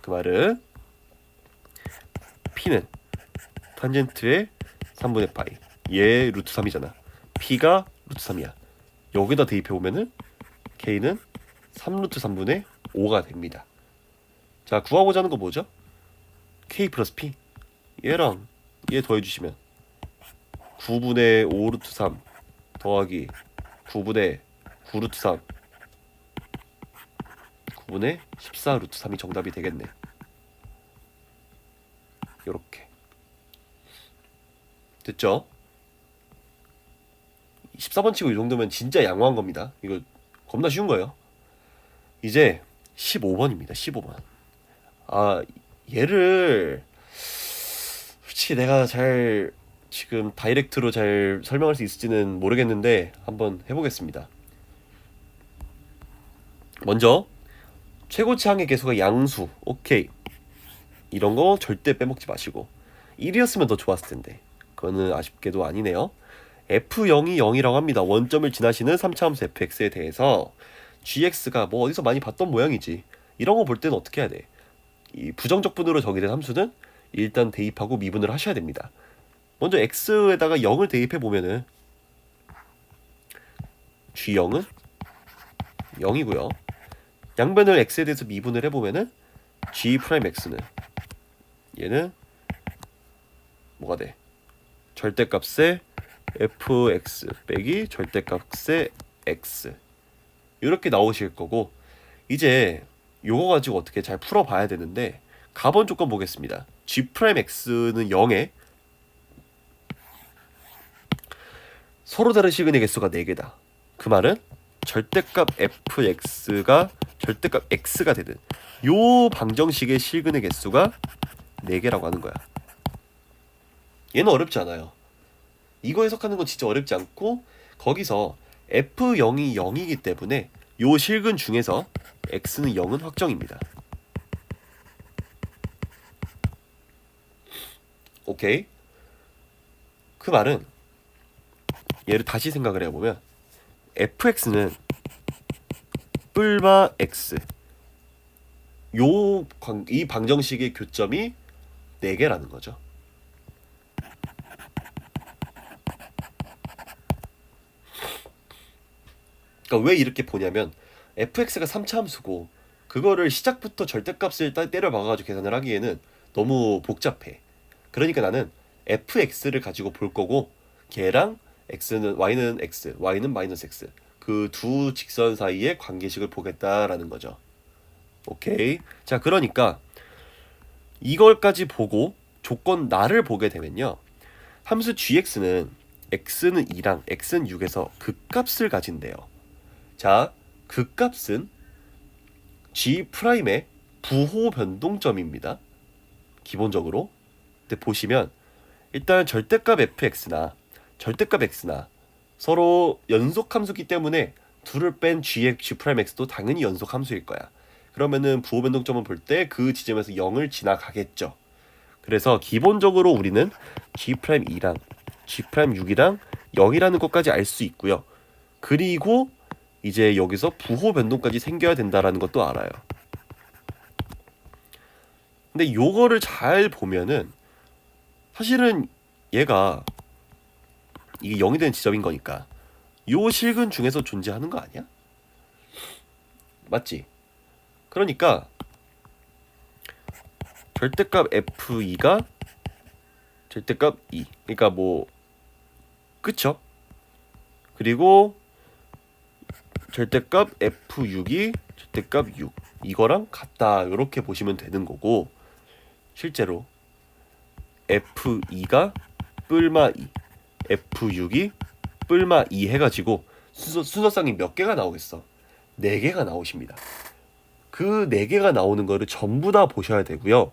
그 말은 p는 탄젠트의 3분의 파이, 얘 루트 3이잖아. p가 루트 3이야. 여기다 대입해보면은 k는 3루트 3분의 5가 됩니다. 자, 구하고자 하는 거 뭐죠? k 플러스 p. 얘랑 얘 더해주시면 9분의 5루트 3 더하기 9분의 9루트 3 9분의 14루트 3이 정답이 되겠네. 요렇게 됐죠? 14번 치고 이 정도면 진짜 양호한 겁니다. 이거 겁나 쉬운 거예요. 이제 15번입니다. 15번. 아, 얘를 솔직히 내가 잘 지금 다이렉트로 잘 설명할 수 있을지는 모르겠는데 한번 해보겠습니다. 먼저 최고치 항의 개수가 양수. 오케이. 이런 거 절대 빼먹지 마시고 1이었으면 더 좋았을 텐데 그거는 아쉽게도 아니네요. f0이 0이라고 합니다. 원점을 지나시는 3차함수 fx에 대해서 gx가 뭐 어디서 많이 봤던 모양이지. 이런 거 볼 때는 어떻게 해야 돼? 이 부정적 분으로 정의된 함수는 일단 대입하고 미분을 하셔야 됩니다. 먼저 x에다가 0을 대입해 보면은 g0은 0이고요. 양변을 x에 대해서 미분을 해보면은 g'x는 얘는 뭐가 돼? 절대값의 fx 빼기 절대값의 x 이렇게 나오실 거고, 이제 요거 가지고 어떻게 잘 풀어봐야 되는데 가번 조건 보겠습니다. g'x는 0에 서로 다른 시그널 개수가 4개다. 그 말은 절대값 fx가 절대값 x가 되는 요 방정식의 실근의 개수가 4개라고 하는 거야. 얘는 어렵지 않아요. 이거 해석하는 건 진짜 어렵지 않고, 거기서 f0이 0이기 때문에 요 실근 중에서 x는 0은 확정입니다. 오케이. 그 말은 얘를 다시 생각을 해보면 fx는 뿔마 x 이 방정식의 교점이 4개라는 거죠. 그러니까 왜 이렇게 보냐면 fx가 3차 함수고 그거를 시작부터 절대값을 때려 박아가지고 계산을 하기에는 너무 복잡해. 그러니까 나는 fx를 가지고 볼 거고 걔랑 y는 x, y는 마이너스 x 그 두 직선 사이의 관계식을 보겠다라는 거죠. 오케이. 자, 그러니까 이걸까지 보고 조건 나를 보게 되면요, 함수 gx는 x는 2랑 x는 6에서 극값을 가진대요. 자, 극값은 g'의 부호 변동점입니다. 기본적으로. 근데 보시면 일단 절대값 fx나 절대값 x나 서로 연속 함수기 때문에 둘을 뺀 g'x도 당연히 연속 함수일 거야. 그러면은 부호 변동점을 볼 때 그 지점에서 0을 지나가겠죠. 그래서 기본적으로 우리는 g'2랑 g'6이랑 0이라는 것까지 알 수 있고요. 그리고 이제 여기서 부호 변동까지 생겨야 된다라는 것도 알아요. 근데 요거를 잘 보면은 사실은 얘가 이게 0이 되는 지점인 거니까 요 실근 중에서 존재하는 거 아니야? 맞지? 그러니까 절대값 f2가 절대값 2, 그러니까 뭐 그쵸? 그리고 절대값 f6이 절대값 6 이거랑 같다, 이렇게 보시면 되는 거고, 실제로 F2가 뿔마 2, F6이 뿔마 2 해가지고 순서상이 몇 개가 나오겠어? 4개가 나오십니다. 그 4개가 나오는 거를 전부 다 보셔야 되고요.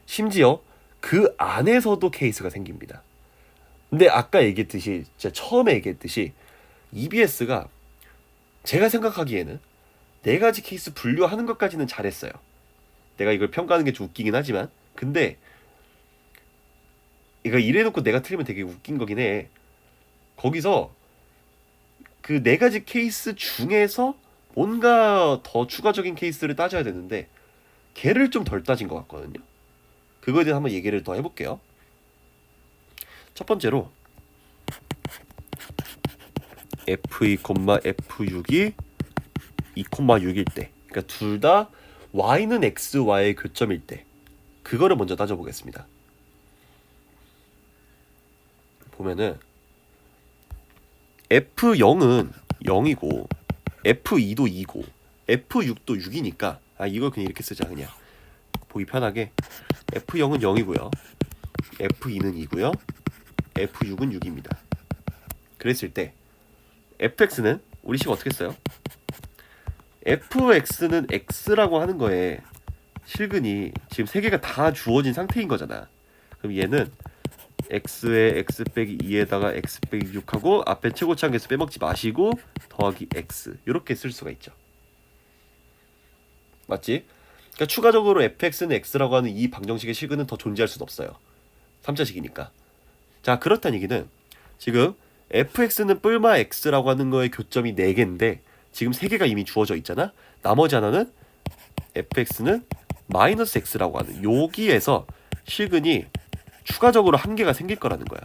심지어 그 안에서도 케이스가 생깁니다. 근데 아까 얘기했듯이, 제가 처음에 얘기했듯이 EBS가 제가 생각하기에는 4가지 케이스 분류하는 것까지는 잘했어요. 내가 이걸 평가하는 게 좀 웃기긴 하지만, 근데 이거 이래놓고 내가 틀리면 되게 웃긴 거긴 해. 거기서 그 4가지 케이스 중에서 뭔가 더 추가적인 케이스를 따져야 되는데 걔를 좀 덜 따진 것 같거든요. 그거에 대해서 한번 얘기를 더 해볼게요. 첫 번째로 F2, F6이 2,6일 때, 그러니까 둘 다 Y는 X, Y의 교점일 때, 그거를 먼저 따져보겠습니다. 보면은 F0은 0이고 F2도 2고 F6도 6이니까 이걸 그냥 이렇게 쓰자. 그냥 보기 편하게 F0은 0이고요, F2는 2고요, F6은 6입니다. 그랬을 때 fx는 우리 식 어떻게 써요? fx는 x라고 하는 거에 실근이 지금 3개가 다 주어진 상태인 거잖아. 그럼 얘는 x에 x 빼기 2에다가 x 빼기 6하고 앞에 최고차항에서 빼먹지 마시고 더하기 x, 이렇게 쓸 수가 있죠. 맞지? 그러니까 추가적으로 fx는 x라고 하는 이 방정식의 실근은 더 존재할 수는 없어요. 3자식이니까. 자, 그렇다는 얘기는 지금 fx는 뿔마 x라고 하는 거의 교점이 4개인데 지금 3개가 이미 주어져 있잖아. 나머지 하나는 fx는 마이너스 x라고 하는 여기에서 실근이 추가적으로 1개가 생길 거라는 거야.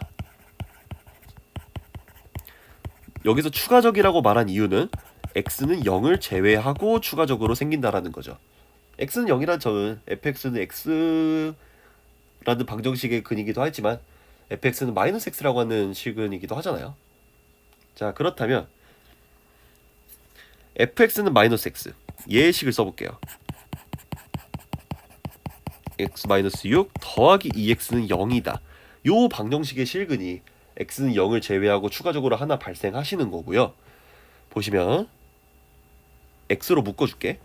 여기서 추가적이라고 말한 이유는 x는 0을 제외하고 추가적으로 생긴다라는 거죠. x는 0이란 점은 fx는 x라는 방정식의 근이기도 하지만 fx는 마이너스 x라고 하는 실근이기도 하잖아요. 자, 그렇다면 fx는 마이너스 x, 얘의 식을 써볼게요. x 마이너스 6 더하기 2x는 0이다. 요 방정식의 실근이 x는 0을 제외하고 추가적으로 하나 발생하시는 거고요. 보시면 x로 묶어줄게.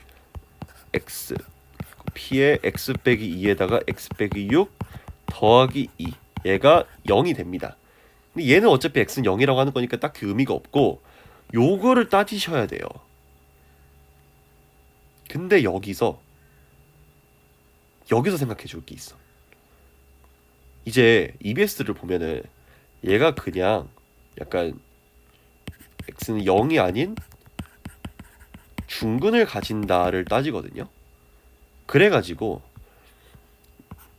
x p에 x 빼기 2에다가 x 빼기 6 더하기 2, 얘가 0이 됩니다. 근데 얘는 어차피 x는 0이라고 하는 거니까 딱히 의미가 없고 요거를 따지셔야 돼요. 근데 여기서 생각해 줄 게 있어. 이제 EBS를 보면은 얘가 그냥 약간 x는 0이 아닌 중근을 가진다를 따지거든요. 그래가지고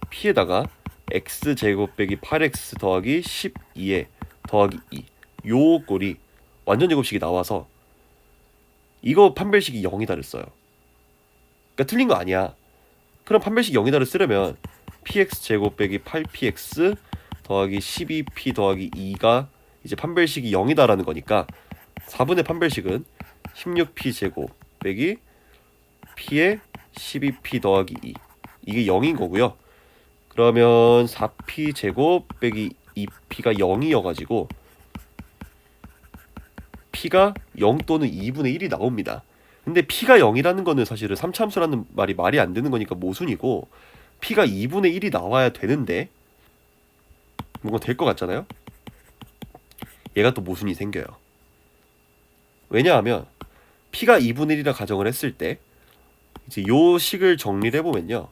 p에다가 x제곱 빼기 8x 더하기 12에 더하기 2, 요 꼴이 완전 제곱식이 나와서 이거 판별식이 0이다를 써요. 그러니까 틀린 거 아니야. 그럼 판별식 0이다를 쓰려면 px제곱 빼기 8px 더하기 12p 더하기 2가 이제 판별식이 0이다라는 거니까 4분의 판별식은 16p제곱 빼기 p에 12p 더하기 2, 이게 0인 거고요. 그러면 4p제곱 빼기 2p가 0이어가지고 p가 0 또는 2분의 1이 나옵니다. 근데 p가 0이라는 거는 사실은 3차함수라는 말이 안 되는 거니까 모순이고, p가 2분의 1이 나와야 되는데 뭔가 될 것 같잖아요. 얘가 또 모순이 생겨요. 왜냐하면 p가 2분의 1이라 가정을 했을 때 이제 요 식을 정리를 해보면요,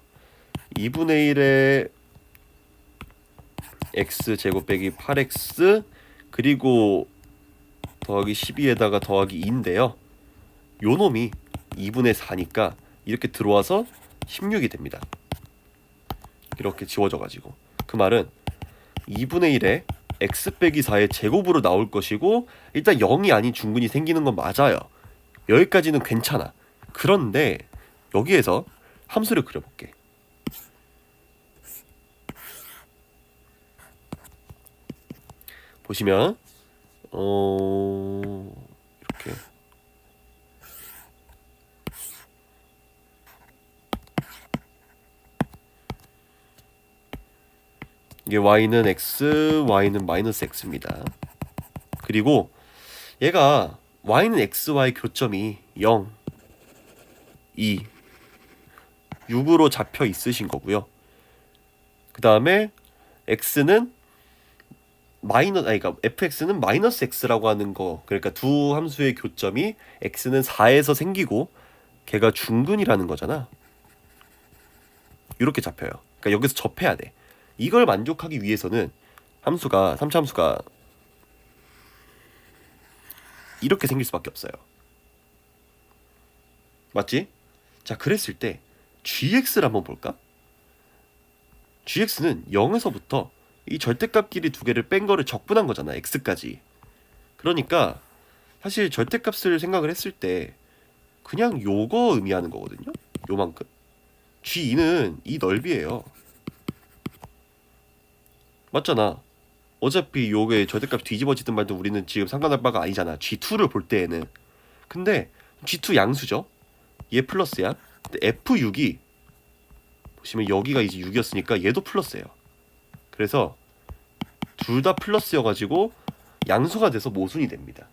2분의 1에 x 제곱 빼기 8x 그리고 더하기 12에다가 더하기 2인데요, 요 놈이 2분의 4니까 이렇게 들어와서 16이 됩니다. 이렇게 지워져가지고 그 말은 2분의 1에 x 빼기 4의 제곱으로 나올 것이고, 일단 0이 아닌 중근이 생기는 건 맞아요. 여기까지는 괜찮아. 그런데 여기에서 함수를 그려볼게. 보시면 이렇게 이게 y는 x, y는 마이너스 x입니다. 그리고 얘가 y는 xy 교점이 0, 2, 6으로 잡혀 있으신 거고요. 그 다음에 x는 그러니까 fx는 마이너스 x라고 하는 거, 그러니까 두 함수의 교점이 x는 4에서 생기고 걔가 중근이라는 거잖아. 이렇게 잡혀요. 그러니까 여기서 접해야 돼. 이걸 만족하기 위해서는 함수가 3차 함수가 이렇게 생길 수밖에 없어요. 맞지? 자, 그랬을 때 gx를 한번 볼까? gx는 0에서부터 이 절대값끼리 두 개를 뺀 거를 적분한 거잖아, x까지. 그러니까 사실 절대값을 생각을 했을 때 그냥 요거 의미하는 거거든요. 요만큼. g2는 이 넓이에요. 맞잖아. 어차피 요게 절대값 뒤집어지든 말든 우리는 지금 상관할 바가 아니잖아, g2를 볼 때에는. 근데 g2 양수죠. 얘 플러스야. 근데 f6이 보시면 여기가 이제 6이었으니까 얘도 플러스예요. 그래서 둘 다 플러스여가지고 양수가 돼서 모순이 됩니다.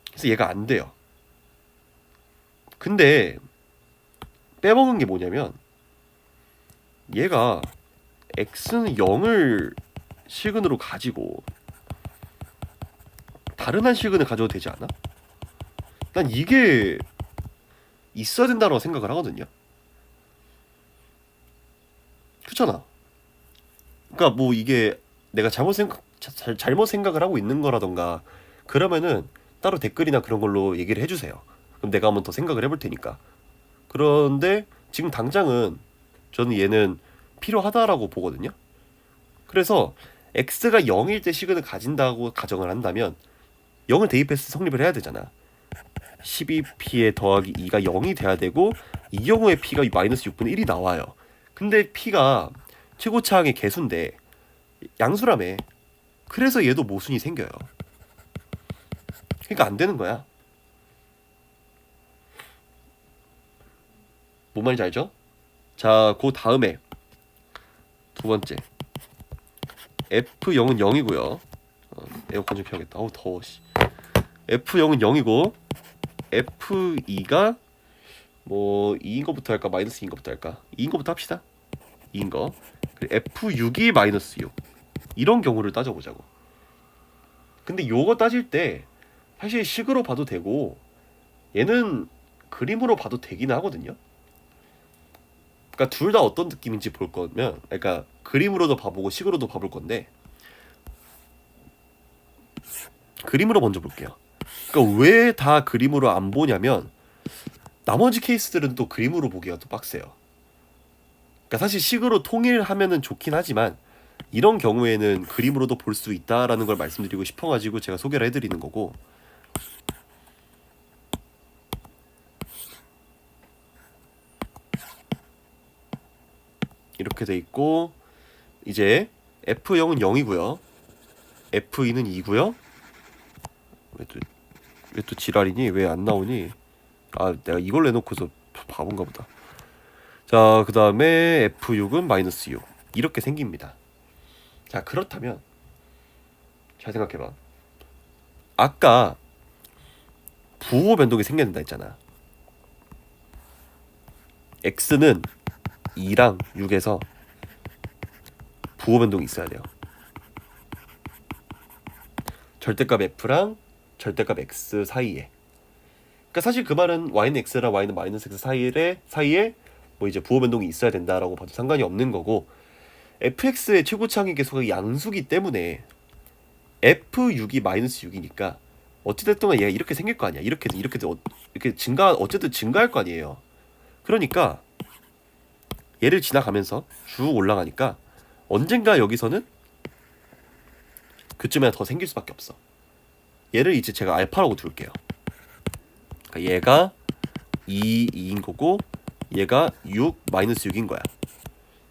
그래서 얘가 안 돼요. 근데 빼먹은 게 뭐냐면 얘가 x는 0을 실근으로 가지고 다른 한 실근을 가져도 되지 않아? 난 이게 있어야 된다고 생각을 하거든요. 그렇잖아. 그러니까 뭐 이게 내가 잘못 생각을 하고 있는 거라던가 그러면은 따로 댓글이나 그런 걸로 얘기를 해주세요. 그럼 내가 한번 더 생각을 해볼 테니까. 그런데 지금 당장은 저는 얘는 필요하다라고 보거든요. 그래서 x가 0일 때 시그널을 가진다고 가정을 한다면 0을 대입해서 성립을 해야 되잖아. 12p에 더하기 2가 0이 돼야 되고 이 경우에 p가 마이너스 6분의 1이 나와요. 근데 p가 최고차항의 개수인데 양수라며. 그래서 얘도 모순이 생겨요. 그러니까 안 되는 거야. 뭔 말인지 알죠? 자, 그 다음에 두 번째 F0은 0이고요. 에어컨 좀 켜야겠다. 어우 더워. F0은 0이고 F2가 뭐 2인 거부터 할까 마이너스 2인 거부터 할까? 2인 거부터 합시다. 2인 거. 그리고 F6이 마이너스 6. 이런 경우를 따져보자고. 근데 요거 따질 때 사실 식으로 봐도 되고 얘는 그림으로 봐도 되긴 하거든요. 그러니까 둘 다 어떤 느낌인지 볼 거면, 그러니까 그림으로도 봐보고 식으로도 봐볼 건데 그림으로 먼저 볼게요. 그러니까 왜 다 그림으로 안 보냐면 나머지 케이스들은 또 그림으로 보기가 또 빡세요. 그러니까 사실 식으로 통일하면은 좋긴 하지만 이런 경우에는 그림으로도 볼 수 있다라는 걸 말씀드리고 싶어가지고 제가 소개를 해드리는 거고. 이렇게 돼 있고 이제 F0은 0이고요. F2는 2고요. 왜 또 지랄이니? 왜 안 나오니? 아, 내가 이걸 내놓고서 바본가 보다. 자, 그 다음에 F6은 마이너스 6. 이렇게 생깁니다. 자, 그렇다면 잘 생각해봐. 아까 부호 변동이 생겨야 된다 했잖아. X는 2랑 6에서 부호 변동이 있어야 돼요. 절대값 F랑 절대값 X 사이에. 그러니까 사실 그 말은 y는 x랑 y는 마이너스 x 사이에 뭐 이제 부호 변동이 있어야 된다라고 봐도 상관이 없는 거고, fx의 최고차항의 계수가 양수기 때문에 f6이 마이너스 6이니까 어찌됐든 얘가 이렇게 생길 거 아니야. 이렇게 어쨌든 증가할 거 아니에요. 그러니까 얘를 지나가면서 쭉 올라가니까 언젠가 여기서는 그쯤에 더 생길 수밖에 없어. 얘를 이제 제가 알파라고 둘게요. 그러니까 얘가 2인 거고 얘가 6 마이너스 6인 거야.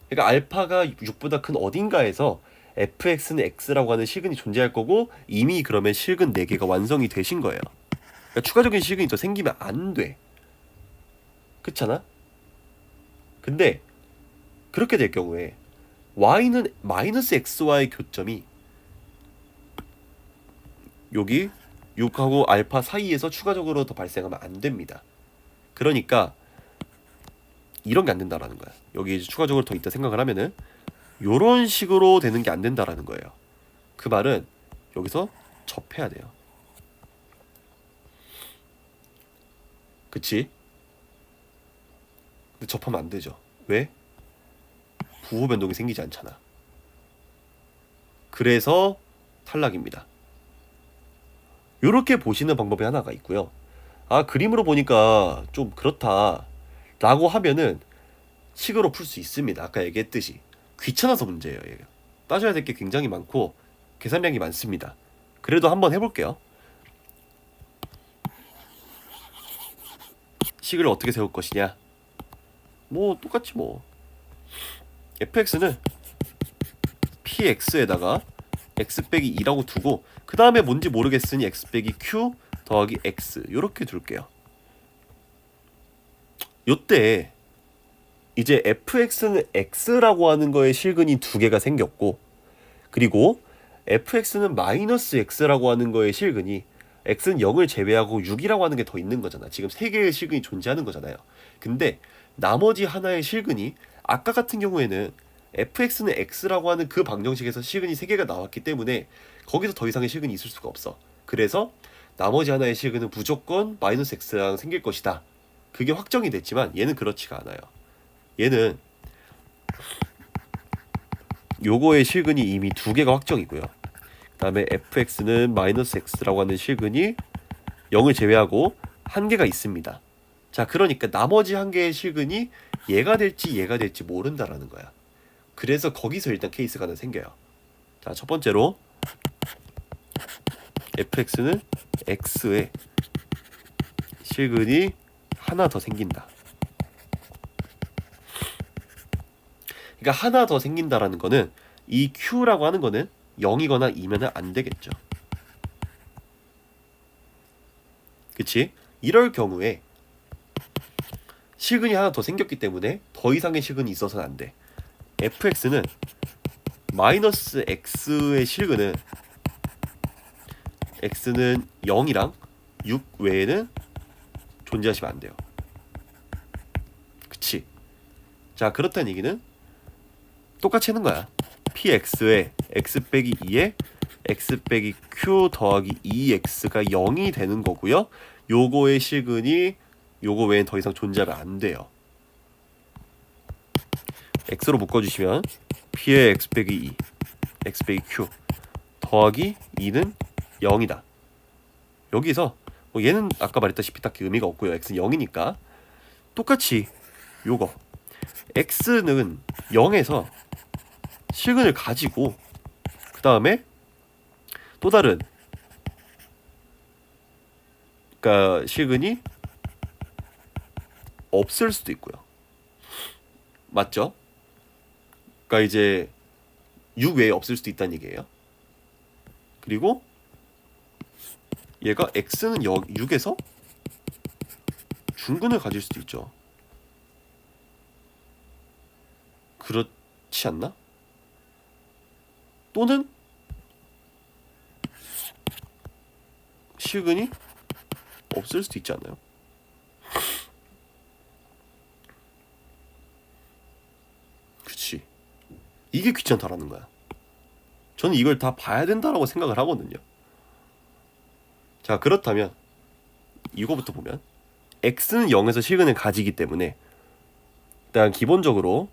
그러니까 알파가 6보다 큰 어딘가에서 fx는 x라고 하는 실근이 존재할 거고 이미 그러면 실근 4개가 완성이 되신 거예요. 그러니까 추가적인 실근이 더 생기면 안 돼. 그렇잖아? 근데 그렇게 될 경우에 y는 마이너스 x와의 교점이 여기 6하고 알파 사이에서 추가적으로 더 발생하면 안 됩니다. 그러니까 이런 게 안 된다라는 거야. 여기 이제 추가적으로 더 있다 생각을 하면은 요런 식으로 되는 게 안 된다라는 거예요. 그 말은 여기서 접해야 돼요. 그치? 근데 접하면 안 되죠. 왜? 부호 변동이 생기지 않잖아. 그래서 탈락입니다. 요렇게 보시는 방법이 하나가 있고요. 아, 그림으로 보니까 좀 그렇다 라고 하면은 식으로 풀 수 있습니다. 아까 얘기했듯이 귀찮아서 문제예요. 얘가. 따져야 될 게 굉장히 많고 계산량이 많습니다. 그래도 한번 해볼게요. 식을 어떻게 세울 것이냐. 뭐 똑같이 뭐 fx는 px에다가 x 빼기 2라고 두고 그 다음에 뭔지 모르겠으니 x 빼기 q 더하기 x 요렇게 둘게요. 요때 이제 fx는 x라고 하는 거에 실근이 두 개가 생겼고, 그리고 fx는 마이너스 x라고 하는 거에 실근이 x는 0을 제외하고 6이라고 하는 게 더 있는 거잖아. 지금 세 개의 실근이 존재하는 거잖아요. 근데 나머지 하나의 실근이 아까 같은 경우에는 fx는 x라고 하는 그 방정식에서 실근이 세 개가 나왔기 때문에 거기서 더 이상의 실근이 있을 수가 없어. 그래서 나머지 하나의 실근은 무조건 마이너스 x랑 생길 것이다. 그게 확정이 됐지만 얘는 그렇지가 않아요. 얘는 요거의 실근이 이미 두 개가 확정이고요. 그 다음에 fx는 마이너스 x라고 하는 실근이 0을 제외하고 한 개가 있습니다. 자, 그러니까 나머지 한 개의 실근이 얘가 될지 모른다라는 거야. 그래서 거기서 일단 케이스가 하나 생겨요. 자, 첫 번째로 fx는 x에 실근이 하나 더 생긴다. 그러니까 하나 더 생긴다라는 거는 이 q라고 하는 거는 0이거나 2면은 안 되겠죠. 그치? 이럴 경우에 실근이 하나 더 생겼기 때문에 더 이상의 실근이 있어서는 안 돼. fx는 마이너스 x의 실근은 x는 0이랑 6 외에는 존재하시면 안 돼요. 그치? 자, 그렇다는 얘기는 똑같이 하는 거야. px에 x 빼기 2에 x 빼기 q 더하기 2x가 0이 되는 거고요. 요거의 실근이 요거 외엔 더 이상 존재가 안 돼요. x로 묶어주시면 p의 x 빼기 2 x 빼기 q 더하기 2는 0이다. 여기서 뭐 얘는 아까 말했다시피 딱히 의미가 없고요. x는 0이니까 똑같이 요거 x는 0에서 실근을 가지고 그 다음에 또 다른 그러니까 실근이 없을 수도 있고요. 맞죠? 그러니까 이제 6 외에 없을 수도 있다는 얘기예요. 그리고 얘가 x는 6에서 중근을 가질 수도 있죠. 그렇지 않나? 또는 실근이 없을 수도 있지 않나요? 그치. 이게 귀찮다라는 거야. 저는 이걸 다 봐야 된다라고 생각을 하거든요. 자, 그렇다면 이거부터 보면 x는 0에서 실근을 가지기 때문에 일단 기본적으로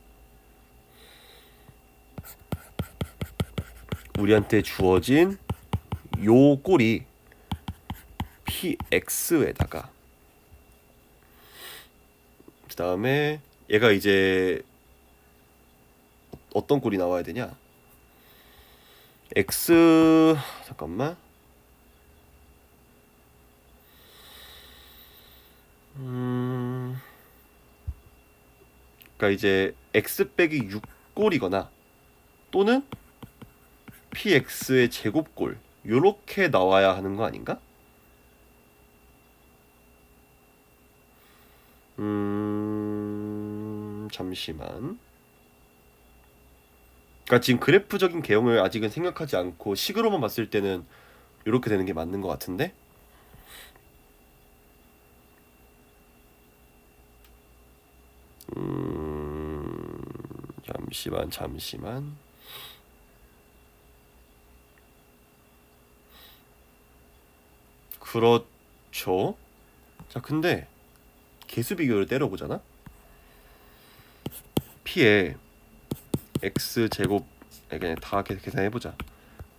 우리한테 주어진 요 꼴이 px에다가 그 다음에 얘가 이제 어떤 꼴이 나와야 되냐? x 잠깐만. 그러니까 이제 x 빼기 6 꼴이거나 또는 px의 제곱꼴 요렇게 나와야 하는 거 아닌가? 잠시만. 그러니까 지금 그래프적인 개형을 아직은 생각하지 않고 식으로만 봤을 때는 이렇게 되는 게 맞는 것 같은데. 잠시만. 그렇죠. 자, 근데 개수 비교를 때려보잖아. p에 x 제곱, 그냥 다 계산해보자.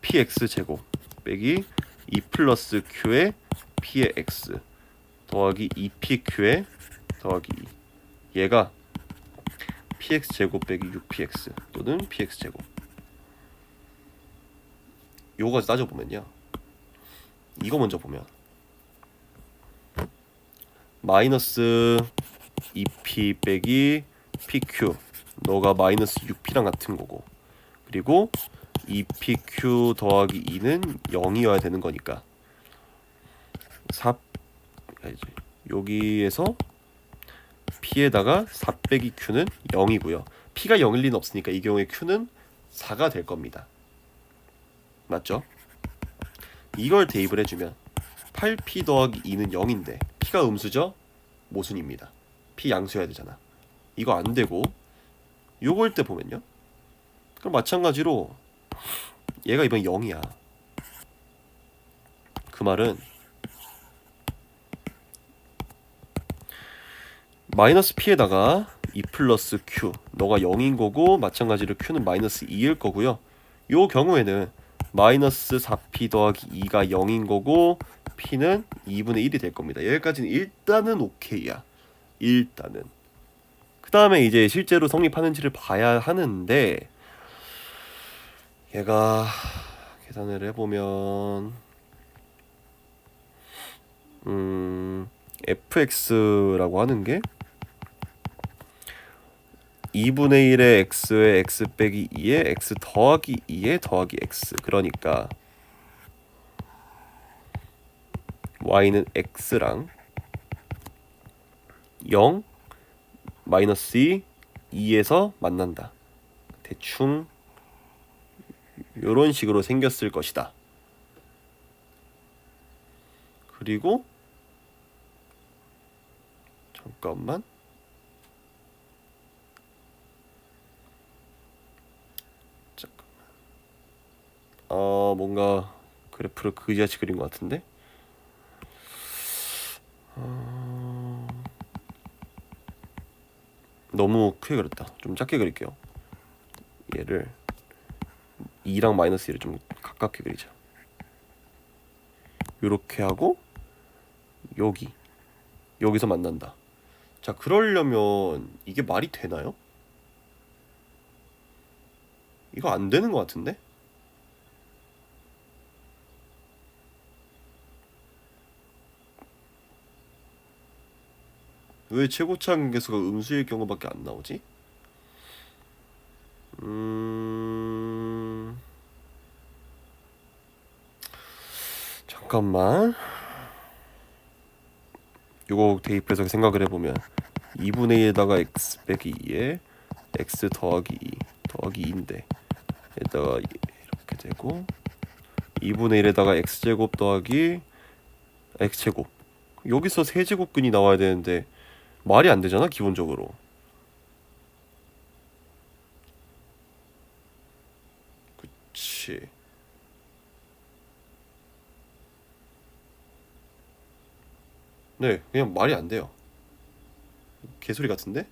px 제곱 빼기 2 플러스 q의 p의 x 더하기 2pq의 더하기 2. 얘가 px 제곱 빼기 6px 또는 px 제곱. 요거까지 따져보면요, 이거 먼저 보면 마이너스 2p 빼기 pq, 너가 마이너스 6p랑 같은 거고, 그리고 2pq 더하기 2는 0이어야 되는 거니까 4, 여기에서 p에다가 4 빼기 q는 0이고요. p가 0일 리는 없으니까 이 경우에 q는 4가 될 겁니다. 맞죠? 이걸 대입을 해주면 8p 더하기 2는 0인데 p가 음수죠? 모순입니다. p 양수여야 되잖아. 이거 안 되고 요걸 때 보면요, 그럼 마찬가지로 얘가 이번 0이야. 그 말은 마이너스 p에다가 2 플러스 q, 너가 0인 거고 마찬가지로 q는 마이너스 2일 거고요. 요 경우에는 마이너스 4p 더하기 2가 0인 거고 p는 2분의 1이 될 겁니다. 여기까지는 일단은 오케이야. 일단은. 그 다음에 이제 실제로 성립하는지를 봐야 하는데, 얘가 계산을 해보면 fx라고 하는 게 2분의 1의 x에 x 빼기 2에 x 더하기 2에 더하기 x, 그러니까 y는 x랑 0, 마이너스 2, 2에서 만난다. 대충 요런 식으로 생겼을 것이다. 그리고 잠깐만, 뭔가 그래프를 그지같이 그린 것 같은데. 너무 크게 그렸다. 좀 작게 그릴게요. 얘를 2랑 마이너스 1을 좀 가깝게 그리자. 요렇게 하고 여기서 만난다. 자, 그러려면 이게 말이 되나요? 이거 안 되는 것 같은데? 왜 최고차 관계수가 음수일 경우밖에 안 나오지? 잠깐만. 요거 대입해서 생각을 해보면 2분의 1에다가 x 빼기 2에 x 더하기 2 더하기 2인데 에다가 이렇게 되고 2분의 1에다가 x제곱 더하기 x제곱, 여기서 세제곱근이 나와야 되는데 말이 안 되잖아 기본적으로. 그치. 네, 그냥 말이 안 돼요. 개소리 같은데?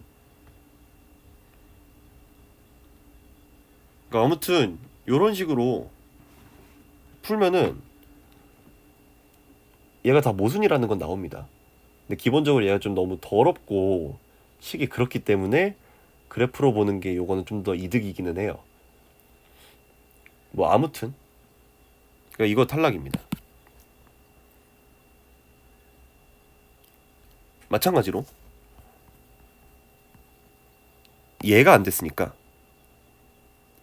그러니까 아무튼 요런 식으로 풀면은 얘가 다 모순이라는 건 나옵니다. 근데 기본적으로 얘가 좀 너무 더럽고 식이 그렇기 때문에 그래프로 보는 게 요거는 좀 더 이득이기는 해요. 뭐 아무튼 그러니까 이거 탈락입니다. 마찬가지로 얘가 안 됐으니까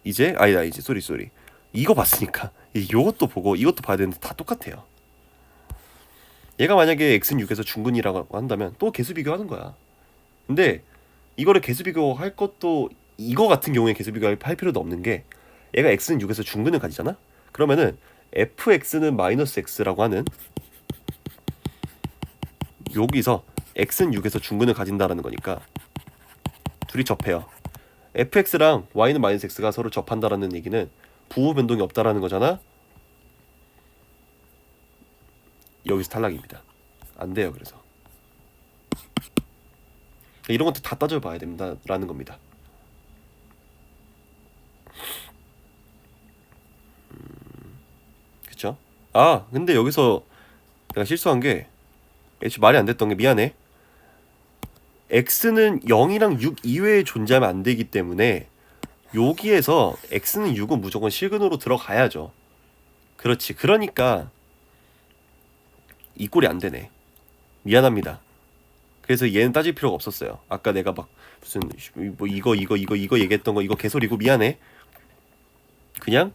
이제 이제 쏘리 이거 봤으니까 이것도 보고 이것도 봐야 되는데 다 똑같아요. 얘가 만약에 x는 6에서 중근이라고 한다면 또 개수 비교하는 거야. 근데 이거를 개수 비교할 것도, 이거 같은 경우에 개수 비교할 필요도 없는 게 얘가 x는 6에서 중근을 가지잖아. 그러면은 fx는 마이너스 x라고 하는 여기서 x는 6에서 중근을 가진다라는 거니까 둘이 접해요. fx랑 y는 마이너스 x가 서로 접한다라는 얘기는 부호 변동이 없다라는 거잖아. 여기서 탈락입니다. 안 돼요. 그래서 이런 것도 다 따져봐야 된다라는 겁니다. 그쵸? 아 근데 여기서 내가 실수한 게 말이 안 됐던 게 미안해. x는 0이랑 6 이외에 존재하면 안 되기 때문에 여기에서 x는 6은 무조건 실근으로 들어가야죠. 그렇지. 그러니까 이 꼴이 안 되네. 미안합니다. 그래서 얘는 따질 필요가 없었어요. 아까 내가 막 무슨 뭐 이거 얘기했던 거 이거 개소리고 미안해. 그냥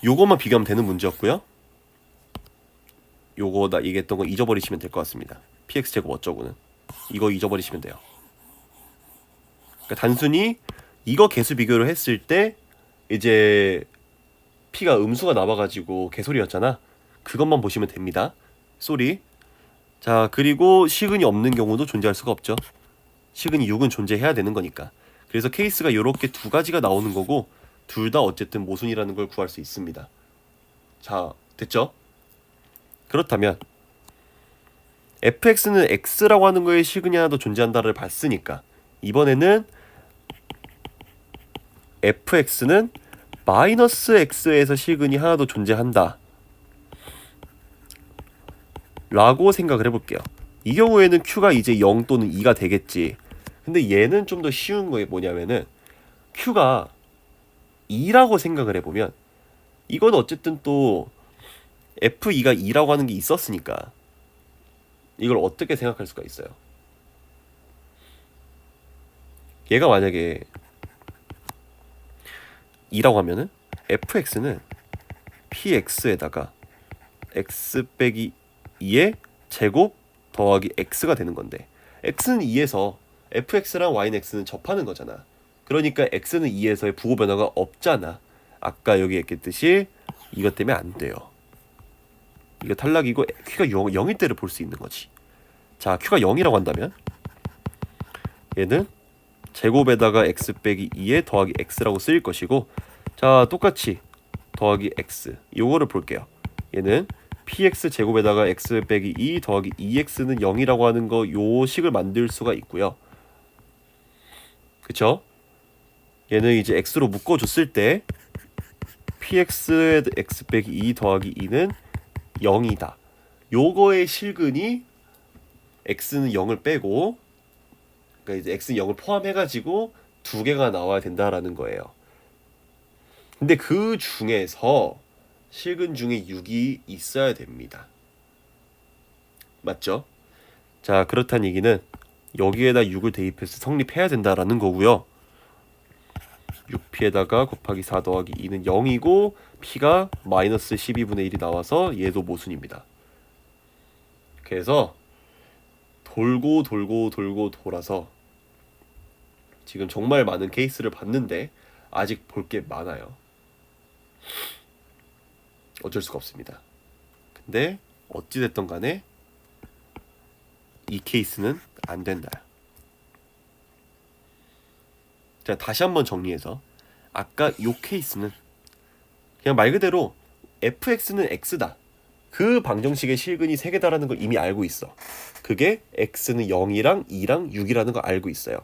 요것만 비교하면 되는 문제였고요. 요거 나 얘기했던 거 잊어버리시면 될 것 같습니다. px 제곱 어쩌고는 이거 잊어버리시면 돼요. 그러니까 단순히 이거 개수 비교를 했을 때 이제 p가 음수가 나와가지고 개소리였잖아. 그것만 보시면 됩니다. 쏘리. 자 그리고 시근이 없는 경우도 존재할 수가 없죠. 시근이 6은 존재해야 되는 거니까. 그래서 케이스가 이렇게 두 가지가 나오는 거고 둘 다 어쨌든 모순이라는 걸 구할 수 있습니다. 자 됐죠? 그렇다면 fx는 x라고 하는 거에 시근이 하나 더 존재한다를 봤으니까 이번에는 fx는 마이너스 x에서 시근이 하나 더 존재한다 라고 생각을 해볼게요. 이 경우에는 q가 이제 0 또는 2가 되겠지. 근데 얘는 좀 더 쉬운 거에 뭐냐면은 q가 2라고 생각을 해보면 이건 어쨌든 또 f2가 2라고 하는 게 있었으니까 이걸 어떻게 생각할 수가 있어요. 얘가 만약에 2라고 하면은 fx는 px에다가 x 빼기 2의 제곱 더하기 x가 되는 건데 x는 2에서 fx랑 y는 x는 접하는 거잖아. 그러니까 x는 2에서의 부호 변화가 없잖아. 아까 여기 얘기했듯이 이것 때문에 안 돼요. 이거 탈락이고 q가 0일 때를 볼 수 있는 거지. 자 q가 0이라고 한다면 얘는 제곱에다가 x 빼기 2에 더하기 x라고 쓰일 것이고 자 똑같이 더하기 x 요거를 볼게요. 얘는 px 제곱에다가 x 빼기 2 더하기 2x는 0이라고 하는 거 요 식을 만들 수가 있고요. 그쵸? 얘는 이제 x로 묶어줬을 때 px에 x 빼기 2 더하기 2는 0이다. 요거의 실근이 x는 0을 빼고 그러니까 이제 x는 0을 포함해가지고 두 개가 나와야 된다라는 거예요. 근데 그 중에서 실근 중에 6이 있어야 됩니다. 맞죠? 자 그렇다는 얘기는 여기에다 6을 대입해서 성립해야 된다라는 거고요. 6p에다가 곱하기 4 더하기 2는 0이고 p가 마이너스 12분의 1이 나와서 얘도 모순입니다. 그래서 돌고 돌아서 지금 정말 많은 케이스를 봤는데 아직 볼 게 많아요. 어쩔 수가 없습니다. 근데 어찌됐든 간에 이 케이스는 안 된다. 자 다시 한번 정리해서 아까 요 케이스는 그냥 말 그대로 fx는 x다. 그 방정식의 실근이 3개다라는 걸 이미 알고 있어. 그게 x는 0이랑 2랑 6이라는 걸 알고 있어요.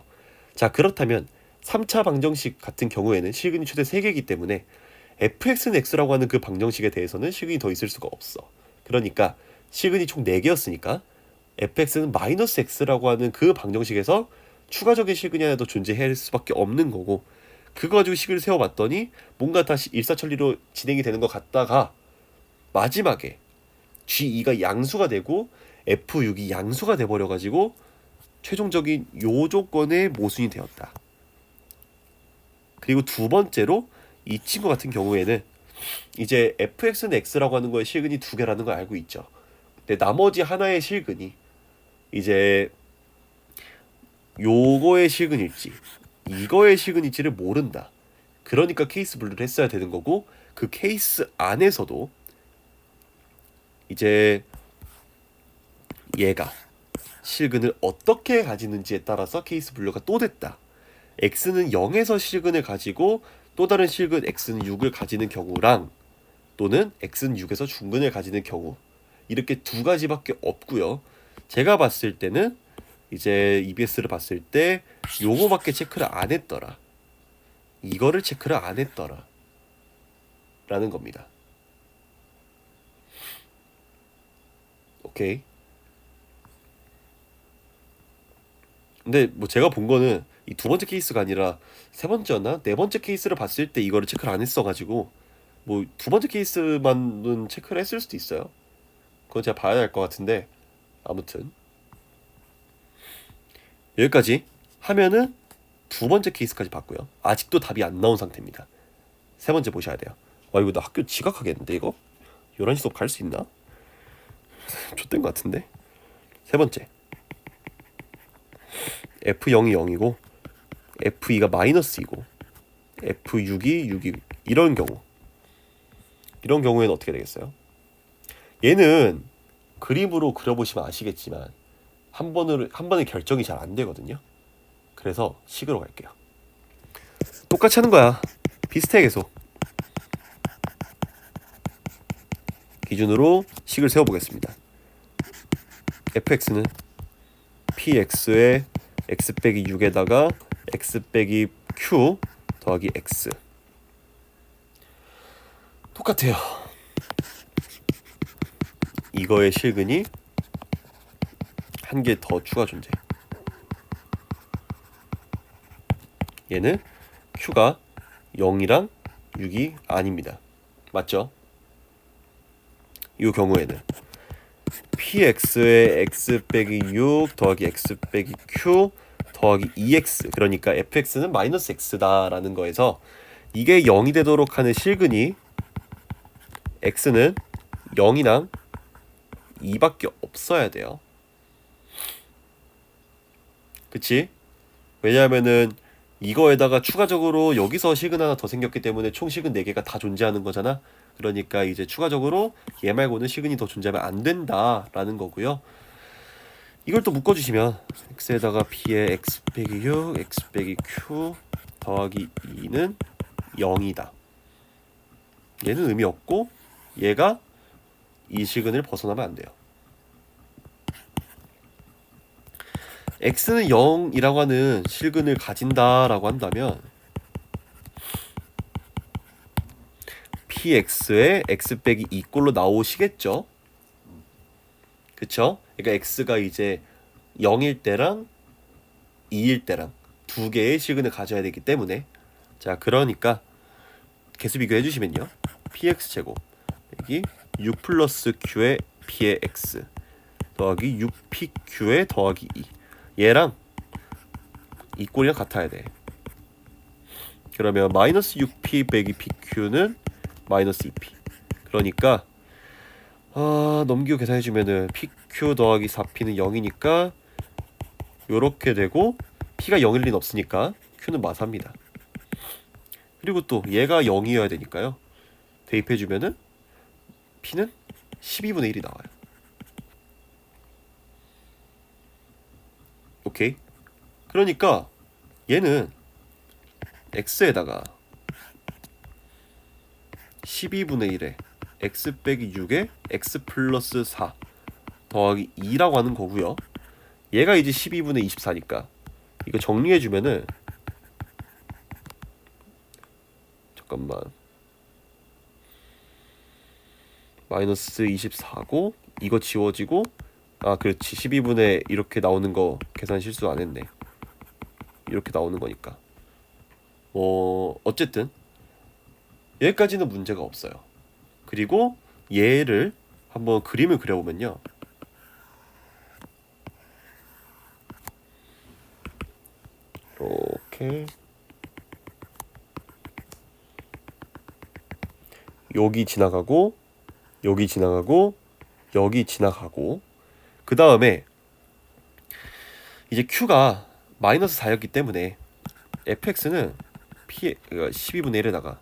자 그렇다면 3차 방정식 같은 경우에는 실근이 최대 3개이기 때문에 fx는 x라고 하는 그 방정식에 대해서는 실근이 더 있을 수가 없어. 그러니까 실근이 총 4개였으니까 fx는 마이너스 x라고 하는 그 방정식에서 추가적인 실근이 하나 더 존재할 수밖에 없는 거고 그거 가지고 식을 세워봤더니 뭔가 다시 일사천리로 진행이 되는 것 같다가 마지막에 G2가 양수가 되고 F6이 양수가 돼버려가지고 최종적인 요 조건의 모순이 되었다. 그리고 두 번째로 이 친구 같은 경우에는 이제 fx는 x라고 하는 거에 실근이 2개라는 걸 알고 있죠. 근데 나머지 하나의 실근이 이제 요거의 실근일지 이거의 실근일지를 모른다. 그러니까 케이스 분류를 했어야 되는 거고, 그 케이스 안에서도 이제 얘가 실근을 어떻게 가지는지에 따라서 케이스 분류가 또 됐다. x는 0에서 실근을 가지고 또 다른 실근 x는 6을 가지는 경우랑, 또는 x는 6에서 중근을 가지는 경우, 이렇게 두 가지밖에 없고요. 제가 봤을 때는 이제 EBS를 봤을 때 요거밖에 체크를 안 했더라, 이거를 체크를 안 했더라 라는 겁니다. 오케이. 근데 뭐 제가 본 거는 이 두 번째 케이스가 아니라 세 번째였나? 네 번째 케이스를 봤을 때 이거를 체크를 안 했어가지고, 뭐 두 번째 케이스만은 체크를 했을 수도 있어요. 그건 제가 봐야 할 것 같은데, 아무튼 여기까지 하면은 두 번째 케이스까지 봤고요. 아직도 답이 안 나온 상태입니다. 세 번째 보셔야 돼요. 와, 이거 나 학교 지각하겠는데 이거? 11시 수업 갈 수 있나? 좆된 것 같은데. 세 번째, F0이 0이고 F2가 -2고 F6이 6이, 이런 경우에는 어떻게 되겠어요? 얘는 그림으로 그려보시면 아시겠지만 한 번에 결정이 잘 안 되거든요. 그래서 식으로 갈게요. 똑같이 하는 거야. 비슷해 계속. 기준으로 식을 세워보겠습니다. fx는 px에 x 빼기 6에다가 x 빼기 q 더하기 x. 똑같아요. 이거의 실근이 한 개 더 추가 존재. 얘는 q가 0이랑 6이 아닙니다. 맞죠? 이 경우에는 px에 x 빼기 6 더하기 x 빼기 q 더하기 2x, 그러니까 fx는 -x다 라는 거에서 이게 0이 되도록 하는 실근이 x는 0이랑 2밖에 없어야 돼요. 그치? 왜냐하면은 이거에다가 추가적으로 여기서 실근 하나 더 생겼기 때문에 총 실근 4개가 다 존재하는 거잖아. 그러니까 이제 추가적으로 얘 말고는 실근이 더 존재하면 안 된다라는 거고요. 이걸 또 묶어주시면 x에다가 p에 x 빼기 6, x 빼기 q 더하기 2는 0이다. 얘는 의미 없고 얘가 이 실근을 벗어나면 안 돼요. x는 0이라고 하는 실근을 가진다라고 한다면 px에 x 빼기 2꼴로 나오시겠죠? 그쵸? 그러니까 x가 이제 0일 때랑 2일 때랑 두 개의 실근을 가져야 되기 때문에, 자 그러니까 개수 비교해 주시면요, px제곱 여기 6 플러스 q의 p의 x 더하기 6pq의 더하기 2, 얘랑 이 꼴이랑 같아야 돼. 그러면 마이너스 6p 빼기 pq는 마이너스 2p. 그러니까 넘기고 계산해주면은 pq 더하기 4p는 0이니까 요렇게 되고, p가 0일 리는 없으니까 q는 마사입니다. 그리고 또 얘가 0이어야 되니까요, 대입해주면은 p는 12분의 1이 나와요. 오케이? 그러니까 얘는 x에다가 12분의 1에 x 빼기 6에 x 플러스 4 더하기 2라고 하는 거고요. 얘가 이제 12분의 24니까 이거 정리해주면은, 잠깐만, 마이너스 24고 이거 지워지고, 그렇지, 12분의 이렇게 나오는 거 계산 실수 안 했네. 이렇게 나오는 거니까 어쨌든 여기까지는 문제가 없어요. 그리고 얘를 한번 그림을 그려보면요, 이렇게 여기 지나가고 여기 지나가고 여기 지나가고, 그 다음에 이제 q가 마이너스 4였기 때문에 fx는 P 그러니까 12분의 1에다가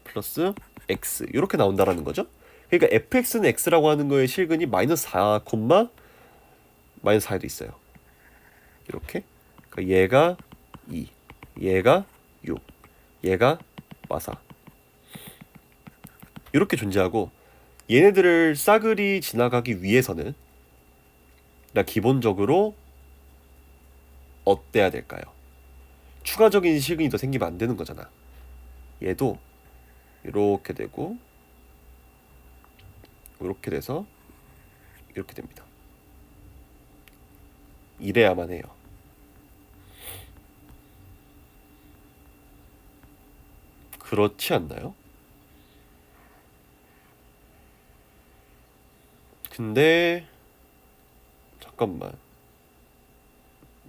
플러스 x 이렇게 나온다라는 거죠. 그러니까 fx는 x라고 하는 거의 실근이 마이너스 4, 마이너스 4에도 있어요. 이렇게. 그러니까 얘가 2, 얘가 6, 얘가 마사. 이렇게 존재하고 얘네들을 싸그리 지나가기 위해서는 기본적으로 어때야 될까요? 추가적인 실근이 더 생기면 안 되는 거잖아. 얘도 이렇게 되고 이렇게 돼서 이렇게 됩니다. 이래야만 해요. 그렇지 않나요? 근데 잠깐만,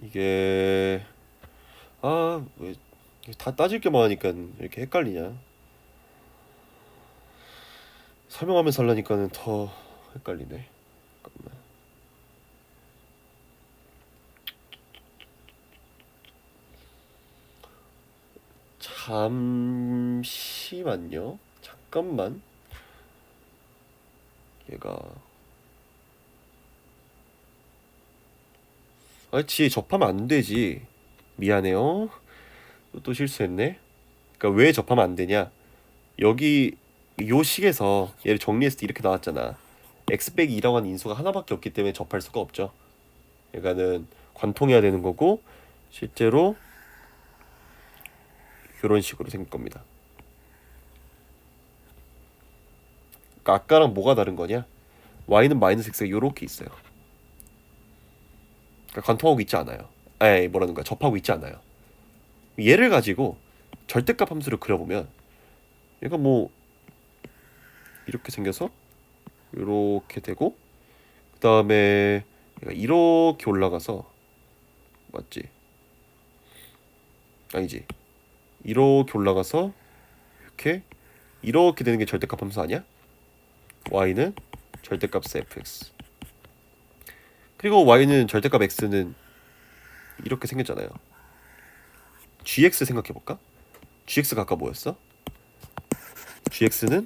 이게 왜 다 따질 게만 하니까 이렇게 헷갈리냐? 설명하면서 하려니까는 더 헷갈리네. 잠깐만. 잠시만요. 잠깐만. 얘가 지혜 접하면 안 되지. 미안해요. 또 실수했네. 그러니까 왜 접하면 안 되냐? 여기 요 식에서 얘를 정리했을 때 이렇게 나왔잖아. x 빼기 2라고 하는 인수가 하나밖에 없기 때문에 접할 수가 없죠. 그러니까는 관통해야 되는 거고, 실제로 이런 식으로 생길 겁니다. 그러니까 아까랑 뭐가 다른 거냐? y는 마이너스 x가 이렇게 있어요. 그러니까 관통하고 있지 않아요. 뭐라는 거야? 접하고 있지 않아요. 얘를 가지고 절대값 함수를 그려보면 얘가 뭐 이렇게 생겨서 이렇게 되고, 그 다음에 얘가 이렇게 올라가서, 맞지? 아니지, 이렇게 올라가서 이렇게 되는 게 절대값 함수 아니야? y는 절대값 fx, 그리고 y는 절대값 x는 이렇게 생겼잖아요. gx 생각해볼까? gx가 아까 뭐였어? gx는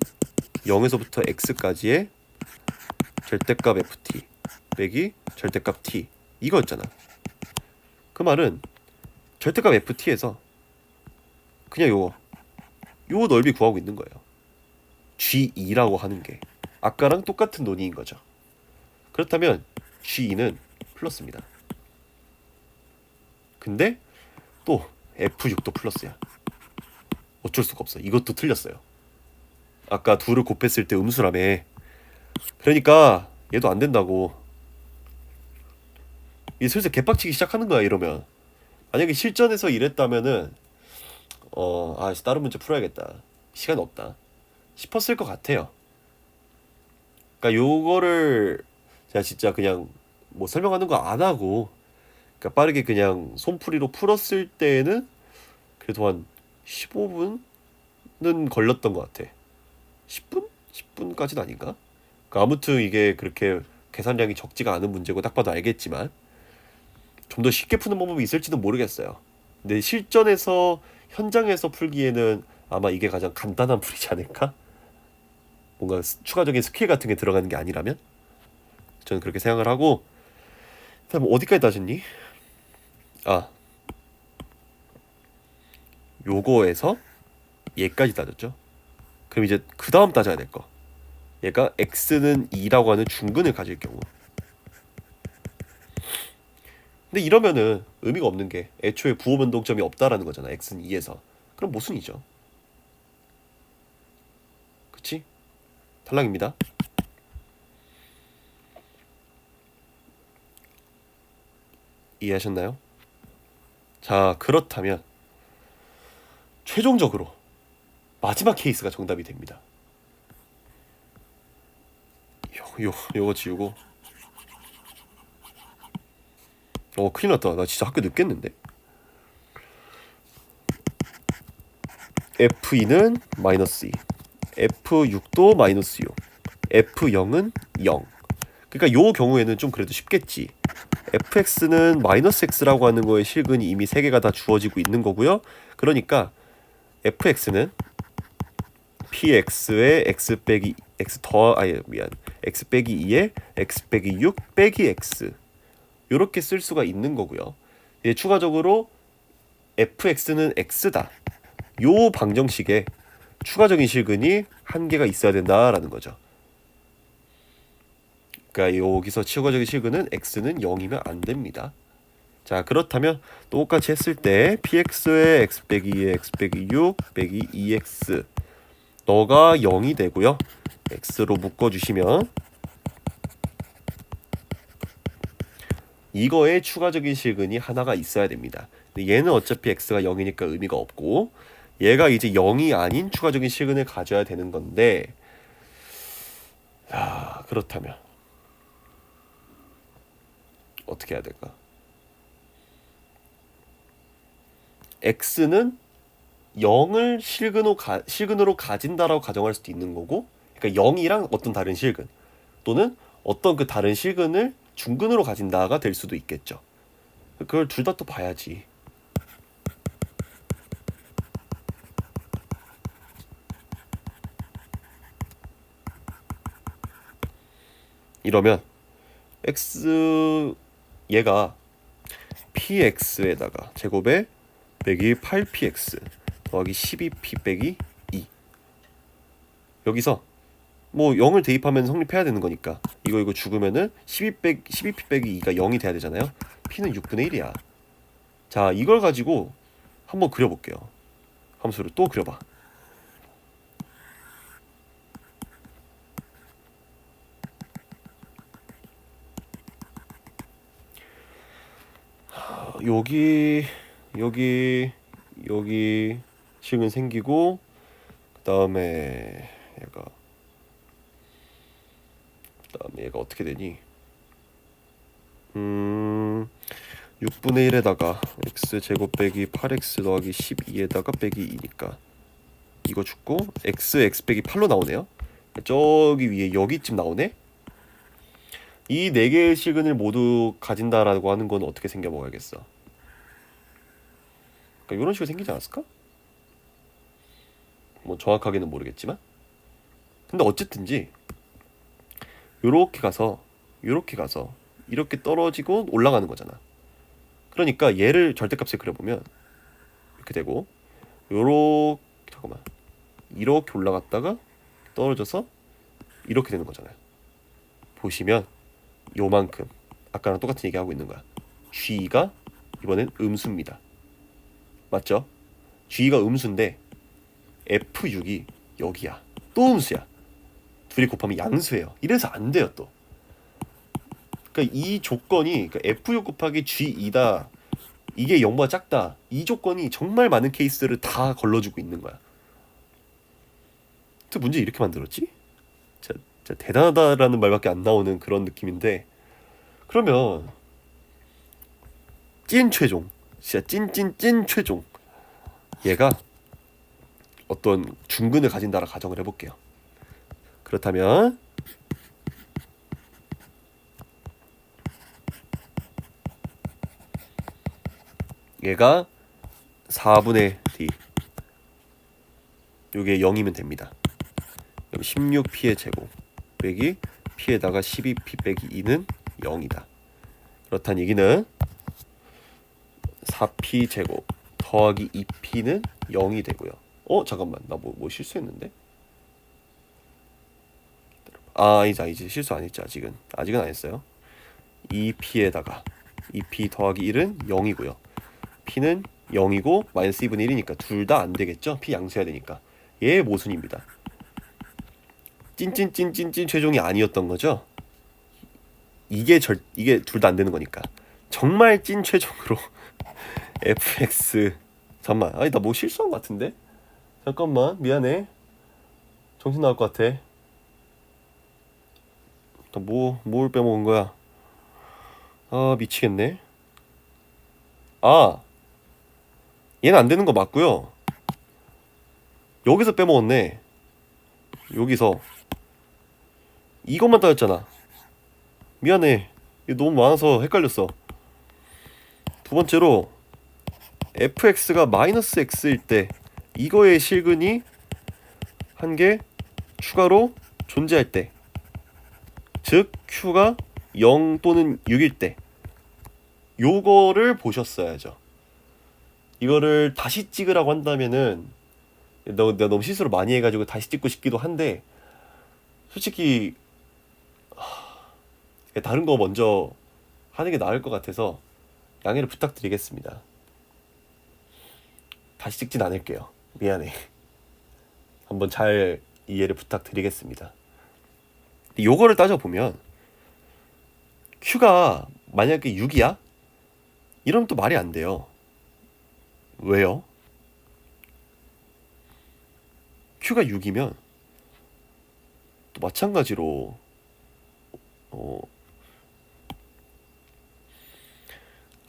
0에서부터 x까지의 절대값 ft 빼기 절대값 t, 이거였잖아. 그 말은 절대값 ft에서 그냥 요거 넓이 구하고 있는 거예요. g2라고 하는 게 아까랑 똑같은 논의인 거죠. 그렇다면 g2는 플러스입니다. 근데 또 f6도 플러스야. 어쩔 수가 없어. 이것도 틀렸어요. 아까 둘을 곱했을 때 음수라며. 그러니까 얘도 안 된다고. 이 슬슬 개빡치기 시작하는 거야. 이러면 만약에 실전에서 이랬다면은 다른 문제 풀어야겠다, 시간 없다 싶었을 것 같아요. 그러니까 요거를 제가 진짜 그냥 뭐 설명하는 거 안 하고 그러니까 빠르게 그냥 손풀이로 풀었을 때는 그래도 한 15분은 걸렸던 것 같아. 10분? 10분까지는 아닌가? 그러니까 아무튼 이게 그렇게 계산량이 적지가 않은 문제고 딱 봐도 알겠지만 좀 더 쉽게 푸는 방법이 있을지도 모르겠어요. 근데 실전에서 현장에서 풀기에는 아마 이게 가장 간단한 풀이지 않을까? 뭔가 추가적인 스킬 같은 게 들어가는 게 아니라면 저는 그렇게 생각을 하고. 그다음 어디까지 따졌니? 요거에서 얘까지 따졌죠. 그럼 이제 그 다음 따져야 될 거, 얘가 x는 2라고 하는 중근을 가질 경우. 근데 이러면은 의미가 없는 게 애초에 부호 변동점이 없다라는 거잖아. x는 2에서. 그럼 모순이죠. 그치? 탈락입니다. 이해하셨나요? 자, 그렇다면 최종적으로 마지막 케이스가 정답이 됩니다. 요거 지우고. 큰일 났다. 나 진짜 학교 늦겠는데. F2는 마이너스 2, F6도 마이너스 6, F0은 0. 그러니까 요 경우에는 좀 그래도 쉽겠지. fx는 마이너스 x라고 하는 거의 실근이 이미 3개가 다 주어지고 있는 거고요. 그러니까 fx는 px의 x 빼기 x x 빼기 2에 x 빼기 6 빼기 x 요렇게 쓸 수가 있는 거고요. 이제 추가적으로 fx는 x다. 요 방정식에 추가적인 실근이 한 개가 있어야 된다라는 거죠. 그러니까 여기서 추가적인 실근은 x는 0이면 안 됩니다. 자, 그렇다면 똑같이 했을 때 px의 x 빼기 2의 x 빼기 6 빼기 2x 너가 0이 되고요. x로 묶어주시면 이거에 추가적인 실근이 하나가 있어야 됩니다. 근데 얘는 어차피 x가 0이니까 의미가 없고 얘가 이제 0이 아닌 추가적인 실근을 가져야 되는 건데, 야, 그렇다면 어떻게 해야 될까? x는 0을 실근으로 가진다라고 가정할 수도 있는 거고, 그러니까 0이랑 어떤 다른 실근 또는 어떤 그 다른 실근을 중근으로 가진다가 될 수도 있겠죠. 그걸 둘 다 또 봐야지. 이러면 x 얘가 px에다가 제곱에 빼기 8px 더하기 12p 빼기 2 여기서 뭐 0을 대입하면 성립해야 되는 거니까 이거 죽으면은 12p 빼기 2가 0이 돼야 되잖아요. p는 6분의 1이야. 자, 이걸 가지고 한번 그려볼게요. 함수를 또 그려봐. 여기 식은 생기고 그다음에 얘가 어떻게 되니? 6분의 1에다가 x제곱 빼기 8x 더하기 12에다가 빼기 2니까 이거 죽고 x 빼기 8로 나오네요. 저기 위에 여기쯤 나오네. 이 4개의 실근을 모두 가진다라고 하는 건 어떻게 생겨 먹어야겠어? 그러니까 이런 식으로 생기지 않았을까? 뭐 정확하게는 모르겠지만, 근데 어쨌든지 요렇게 가서 이렇게 떨어지고 올라가는 거잖아. 그러니까 얘를 절대값에 그려보면 이렇게 되고 이렇게 올라갔다가 떨어져서 이렇게 되는 거잖아요. 보시면 요만큼 아까랑 똑같은 얘기하고 있는 거야. g가 이번엔 음수입니다. 맞죠? g가 음수인데 f6이 여기야. 또 음수야. 둘이 곱하면 양수예요. 이래서 안 돼요 또. 그러니까 이 조건이 f6 곱하기 g2다. 이게 0보다 작다. 이 조건이 정말 많은 케이스를 다 걸러주고 있는 거야. 또 문제 이렇게 만들었지? 진짜 대단하다라는 말밖에 안 나오는 그런 느낌인데, 그러면 찐 최종, 진짜 찐 최종 얘가 어떤 중근을 가진다라 가정을 해볼게요. 그렇다면 얘가 4분의 d 요게 0이면 됩니다. 그럼 16p의 제곱 빼기 p에다가 12p 빼기 2는 0이다. 그렇다는 얘기는 4p 제곱 더하기 2p는 0이 되고요. 잠깐만, 나 뭐 실수했는데? 이제 실수 안 했지. 아직은 안 했어요. 2p에다가 2p 더하기 1은 0이고요. p는 0이고 마이너스 2분의 1이니까 둘 다 안 되겠죠? p 양수해야 되니까. 얘 모순입니다. 찐 최종이 아니었던 거죠? 이게 둘 다 안 되는 거니까. 정말 찐 최종으로 fx 잠깐만. 나 뭐 실수한 것 같은데? 잠깐만, 미안해. 정신 나갈 것 같아. 뭘 빼먹은 거야? 미치겠네. 얘는 안 되는 거 맞고요. 여기서 빼먹었네. 여기서 이것만 따졌잖아. 미안해. 이게 너무 많아서 헷갈렸어. 두 번째로 fx가 마이너스 x일 때 이거의 실근이 한 개 추가로 존재할 때, 즉 q가 0 또는 6일 때 요거를 보셨어야죠. 이거를 다시 찍으라고 한다면은 내가 너무 실수를 많이 해가지고 다시 찍고 싶기도 한데, 솔직히 다른 거 먼저 하는 게 나을 것 같아서 양해를 부탁드리겠습니다. 다시 찍진 않을게요. 미안해. 한번 잘 이해를 부탁드리겠습니다. 요거를 따져보면 Q가 만약에 6이야? 이러면 또 말이 안 돼요. 왜요? Q가 6이면 또 마찬가지로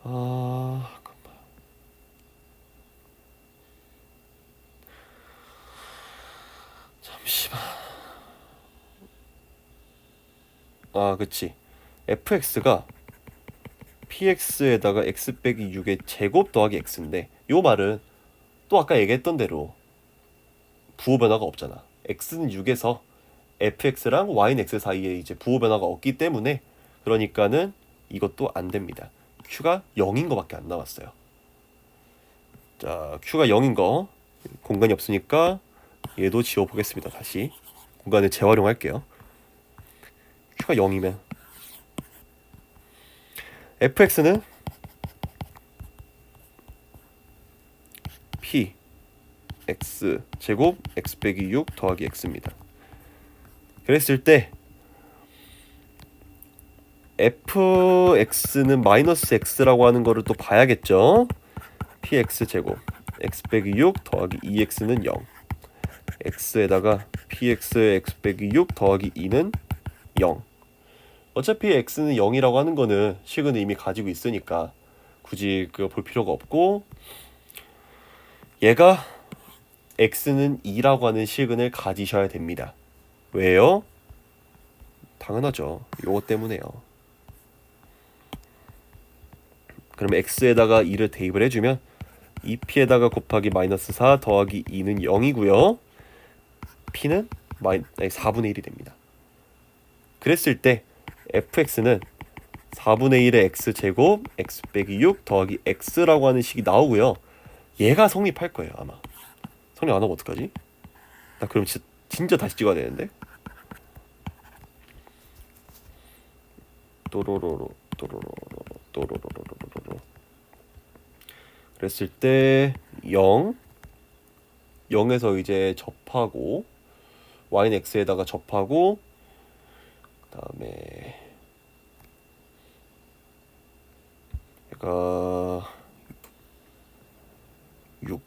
잠깐만. 잠시만. 그치. fx가 px에다가 x 빼기 6의 제곱 더하기 x인데, 요 말은 또 아까 얘기했던 대로 부호 변화가 없잖아. x는 6에서 fx랑 y는 x 사이에 이제 부호 변화가 없기 때문에, 그러니까는 이것도 안 됩니다. q가 0인 거밖에 안 나왔어요. 자, q가 0인 거 공간이 없으니까 얘도 지워보겠습니다. 다시 공간을 재활용할게요. q가 0이면 fx는 p x 제곱 x 빼기 6 더하기 x입니다. 그랬을 때 fx는 마이너스 x라고 하는 거를 또 봐야겠죠. px 제곱 x 빼기 6 더하기 2x는 0, x에다가 px의 x 빼기 6 더하기 2는 0. 어차피 x는 0이라고 하는 거는 식은 이미 가지고 있으니까 굳이 그거 볼 필요가 없고, 얘가 x는 2라고 하는 식은을 가지셔야 됩니다. 왜요? 당연하죠. 요거 때문에요. 그러면 x에다가 2를 대입을 해주면 2p에다가 곱하기 마이너스 4 더하기 2는 0이고요. p는 4분의 1이 됩니다. 그랬을 때 fx는 4분의 1의 x제곱 x 빼기 6 더하기 x라고 하는 식이 나오고요. 얘가 성립할 거예요. 아마 성립 안 하면 어떡하지? 나 그럼 진짜 다시 찍어야 되는데. 또로로로 그랬을 때 0에서 이제 접하고 y는 x에다가 접하고, 그 다음에 얘가 6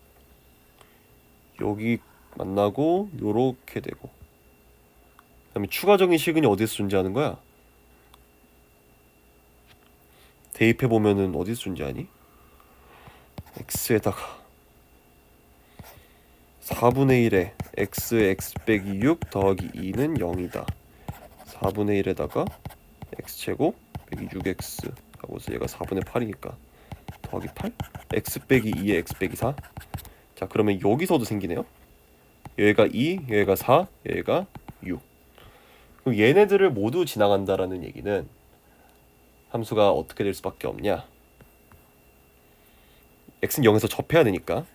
여기 만나고 요렇게 되고, 그 다음에 추가적인 시근이 어디서 존재하는 거야? 대입해보면은 어디서 존재하니? x에다가 4분의 1에 x의 x 빼기 6 더하기 2는 0이다. 4분의 1에다가 x제곱 빼기 6x 하고서 얘가 4분의 8이니까 더하기 8, x 빼기 2에 x 빼기 4. 자, 그러면 여기서도 생기네요. 여기가 2, 여기가 4, 여기가 6. 그럼 얘네들을 모두 지나간다라는 얘기는 함수가 어떻게 될 수밖에 없냐? x는 0에서 접해야 되니까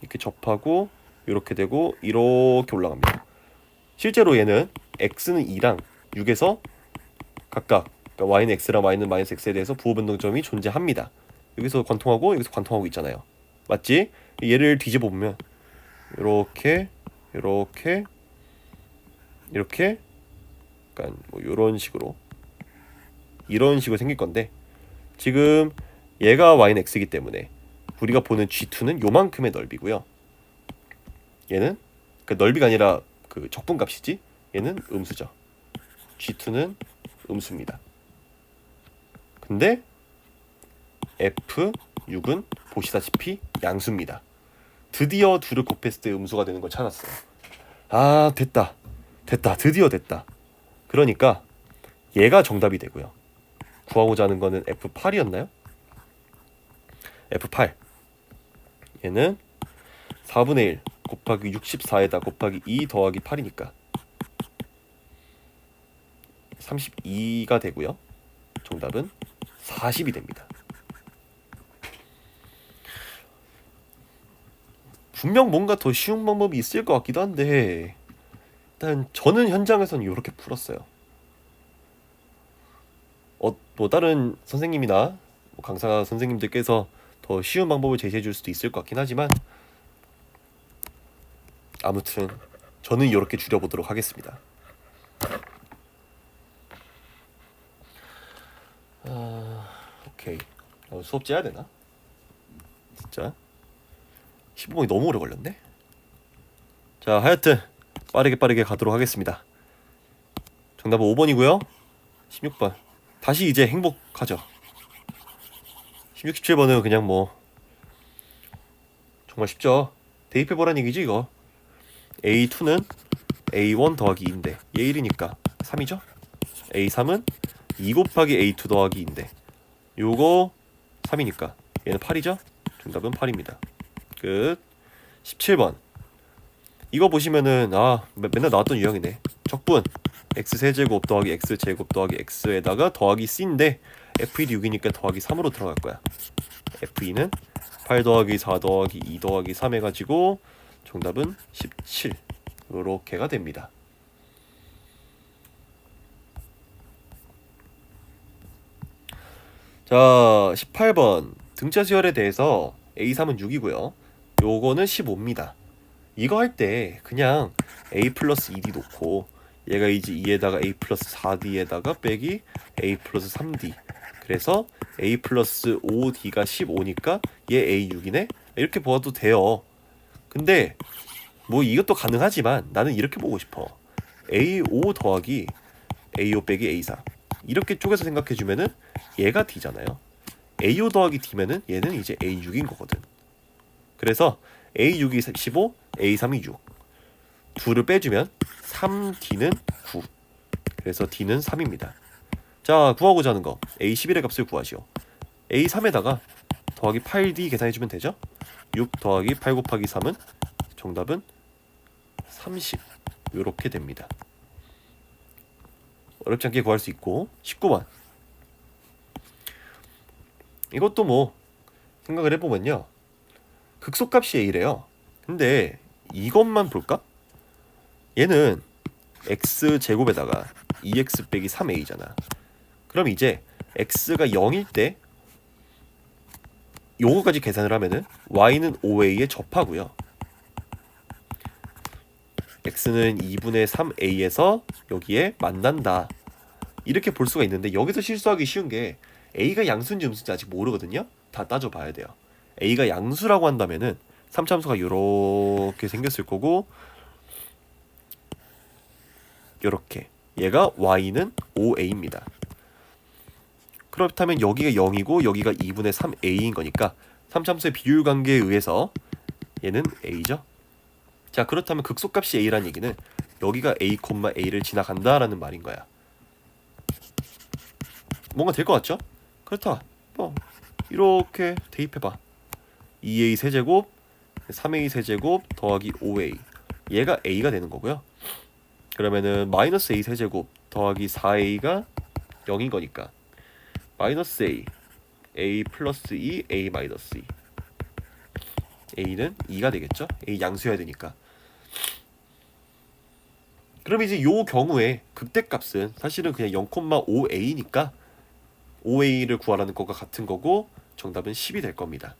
이렇게 접하고 이렇게 되고 이렇게 올라갑니다. 실제로 얘는 x는 2랑 6에서 각각, 그러니까 y는 x랑 y는 마이너스 x에 대해서 부호 변동점이 존재합니다. 여기서 관통하고 여기서 관통하고 있잖아요. 맞지? 얘를 뒤집어 보면 이렇게 이렇게 이렇게, 그러니까 뭐 이런 식으로 생길 건데, 지금 얘가 y는 x이기 때문에 우리가 보는 G2는 요만큼의 넓이고요. 얘는 그 넓이가 아니라 그 적분값이지. 얘는 음수죠. G2는 음수입니다. 근데 F6은 보시다시피 양수입니다. 드디어 둘을 곱했을 때 음수가 되는 걸 찾았어요. 아, 됐다. 드디어 됐다. 그러니까 얘가 정답이 되고요. 구하고자 하는 거는 F8이었나요? F8 얘는 4분의 1 곱하기 64에다 곱하기 2 더하기 8이니까 32가 되고요. 정답은 40이 됩니다. 분명 뭔가 더 쉬운 방법이 있을 것 같기도 한데 일단 저는 현장에서는 이렇게 풀었어요. 뭐 다른 선생님이나 뭐 강사 선생님들께서 더 쉬운 방법을 제시해 줄 수도 있을 것 같긴 하지만 아무튼 저는 이렇게 줄여보도록 하겠습니다. 오케이. 수업 째야 되나? 진짜 15분이 너무 오래 걸렸네. 자, 하여튼 빠르게 가도록 하겠습니다. 정답은 5번이고요. 16번 다시 이제 행복하죠. 16, 17번은 그냥 뭐 정말 쉽죠. 대입해보란 얘기지 이거. A2는 A1 더하기 2인데 얘 1이니까 3이죠. A3은 2 곱하기 A2 더하기 2인데 요거 3이니까 얘는 8이죠. 정답은 8입니다. 끝. 17번 이거 보시면은 맨날 나왔던 유형이네. 적분 x세제곱 더하기 x제곱 더하기 x에다가 더하기 c인데 f1이 6이니까 더하기 3으로 들어갈 거야. f2는 8 더하기 4 더하기 2 더하기 3 해가지고 정답은 17 요렇게가 됩니다. 자, 18번 등차 수열에 대해서 A3은 6이고요. 요거는 15입니다. 이거 할 때 그냥 A 플러스 2D 놓고 얘가 이제 2에다가 A 플러스 4D에다가 빼기 A 플러스 3D 그래서 A 플러스 5D가 15니까 얘 A6이네? 이렇게 보아도 돼요. 근데 뭐 이것도 가능하지만 나는 이렇게 보고 싶어. A5 더하기 A5 빼기 A4 이렇게 쪼개서 생각해주면은 얘가 D잖아요. A5 더하기 D면은 얘는 이제 A6인 거거든. 그래서 A6이 15, A3이 6 2를 빼주면 3D는 9 그래서 D는 3입니다. 자, 구하고자 하는 거 A11의 값을 구하시오. A3에다가 더하기 8D 계산해주면 되죠. 6 더하기 8 곱하기 3은 정답은 30 요렇게 됩니다. 어렵지 않게 구할 수 있고 19번 이것도 뭐 생각을 해보면요 극소값이 A래요. 근데 이것만 볼까? 얘는 x제곱에다가 2x 빼기 3a잖아. 그럼 이제 x가 0일 때 요거까지 계산을 하면은 y는 5a에 접하고요. x는 2분의 3a에서 여기에 만난다. 이렇게 볼 수가 있는데 여기서 실수하기 쉬운 게 a가 양수인지 음수인지 아직 모르거든요. 다 따져봐야 돼요. a가 양수라고 한다면은 3참수가 요렇게 생겼을 거고 요렇게 얘가 y는 5a입니다. 그렇다면 여기가 0이고 여기가 2분의 3a인 거니까 3참수의 비율 관계에 의해서 얘는 a죠. 자, 그렇다면 극소값이 a라는 얘기는 여기가 a, a를 지나간다라는 말인 거야. 뭔가 될 것 같죠? 그렇다. 뭐 이렇게 대입해봐. 2a 세제곱 3a 세제곱 더하기 5a 얘가 a가 되는 거고요. 그러면은 마이너스 a 세제곱 더하기 4a가 0인 거니까 마이너스 a 플러스 2 a 마이너스 2 a는 2가 되겠죠? a 양수여야 되니까. 그럼 이제 요 경우에 극대값은 사실은 그냥 0,5a니까 5a를 구하라는 것과 같은 거고 정답은 10이 될 겁니다.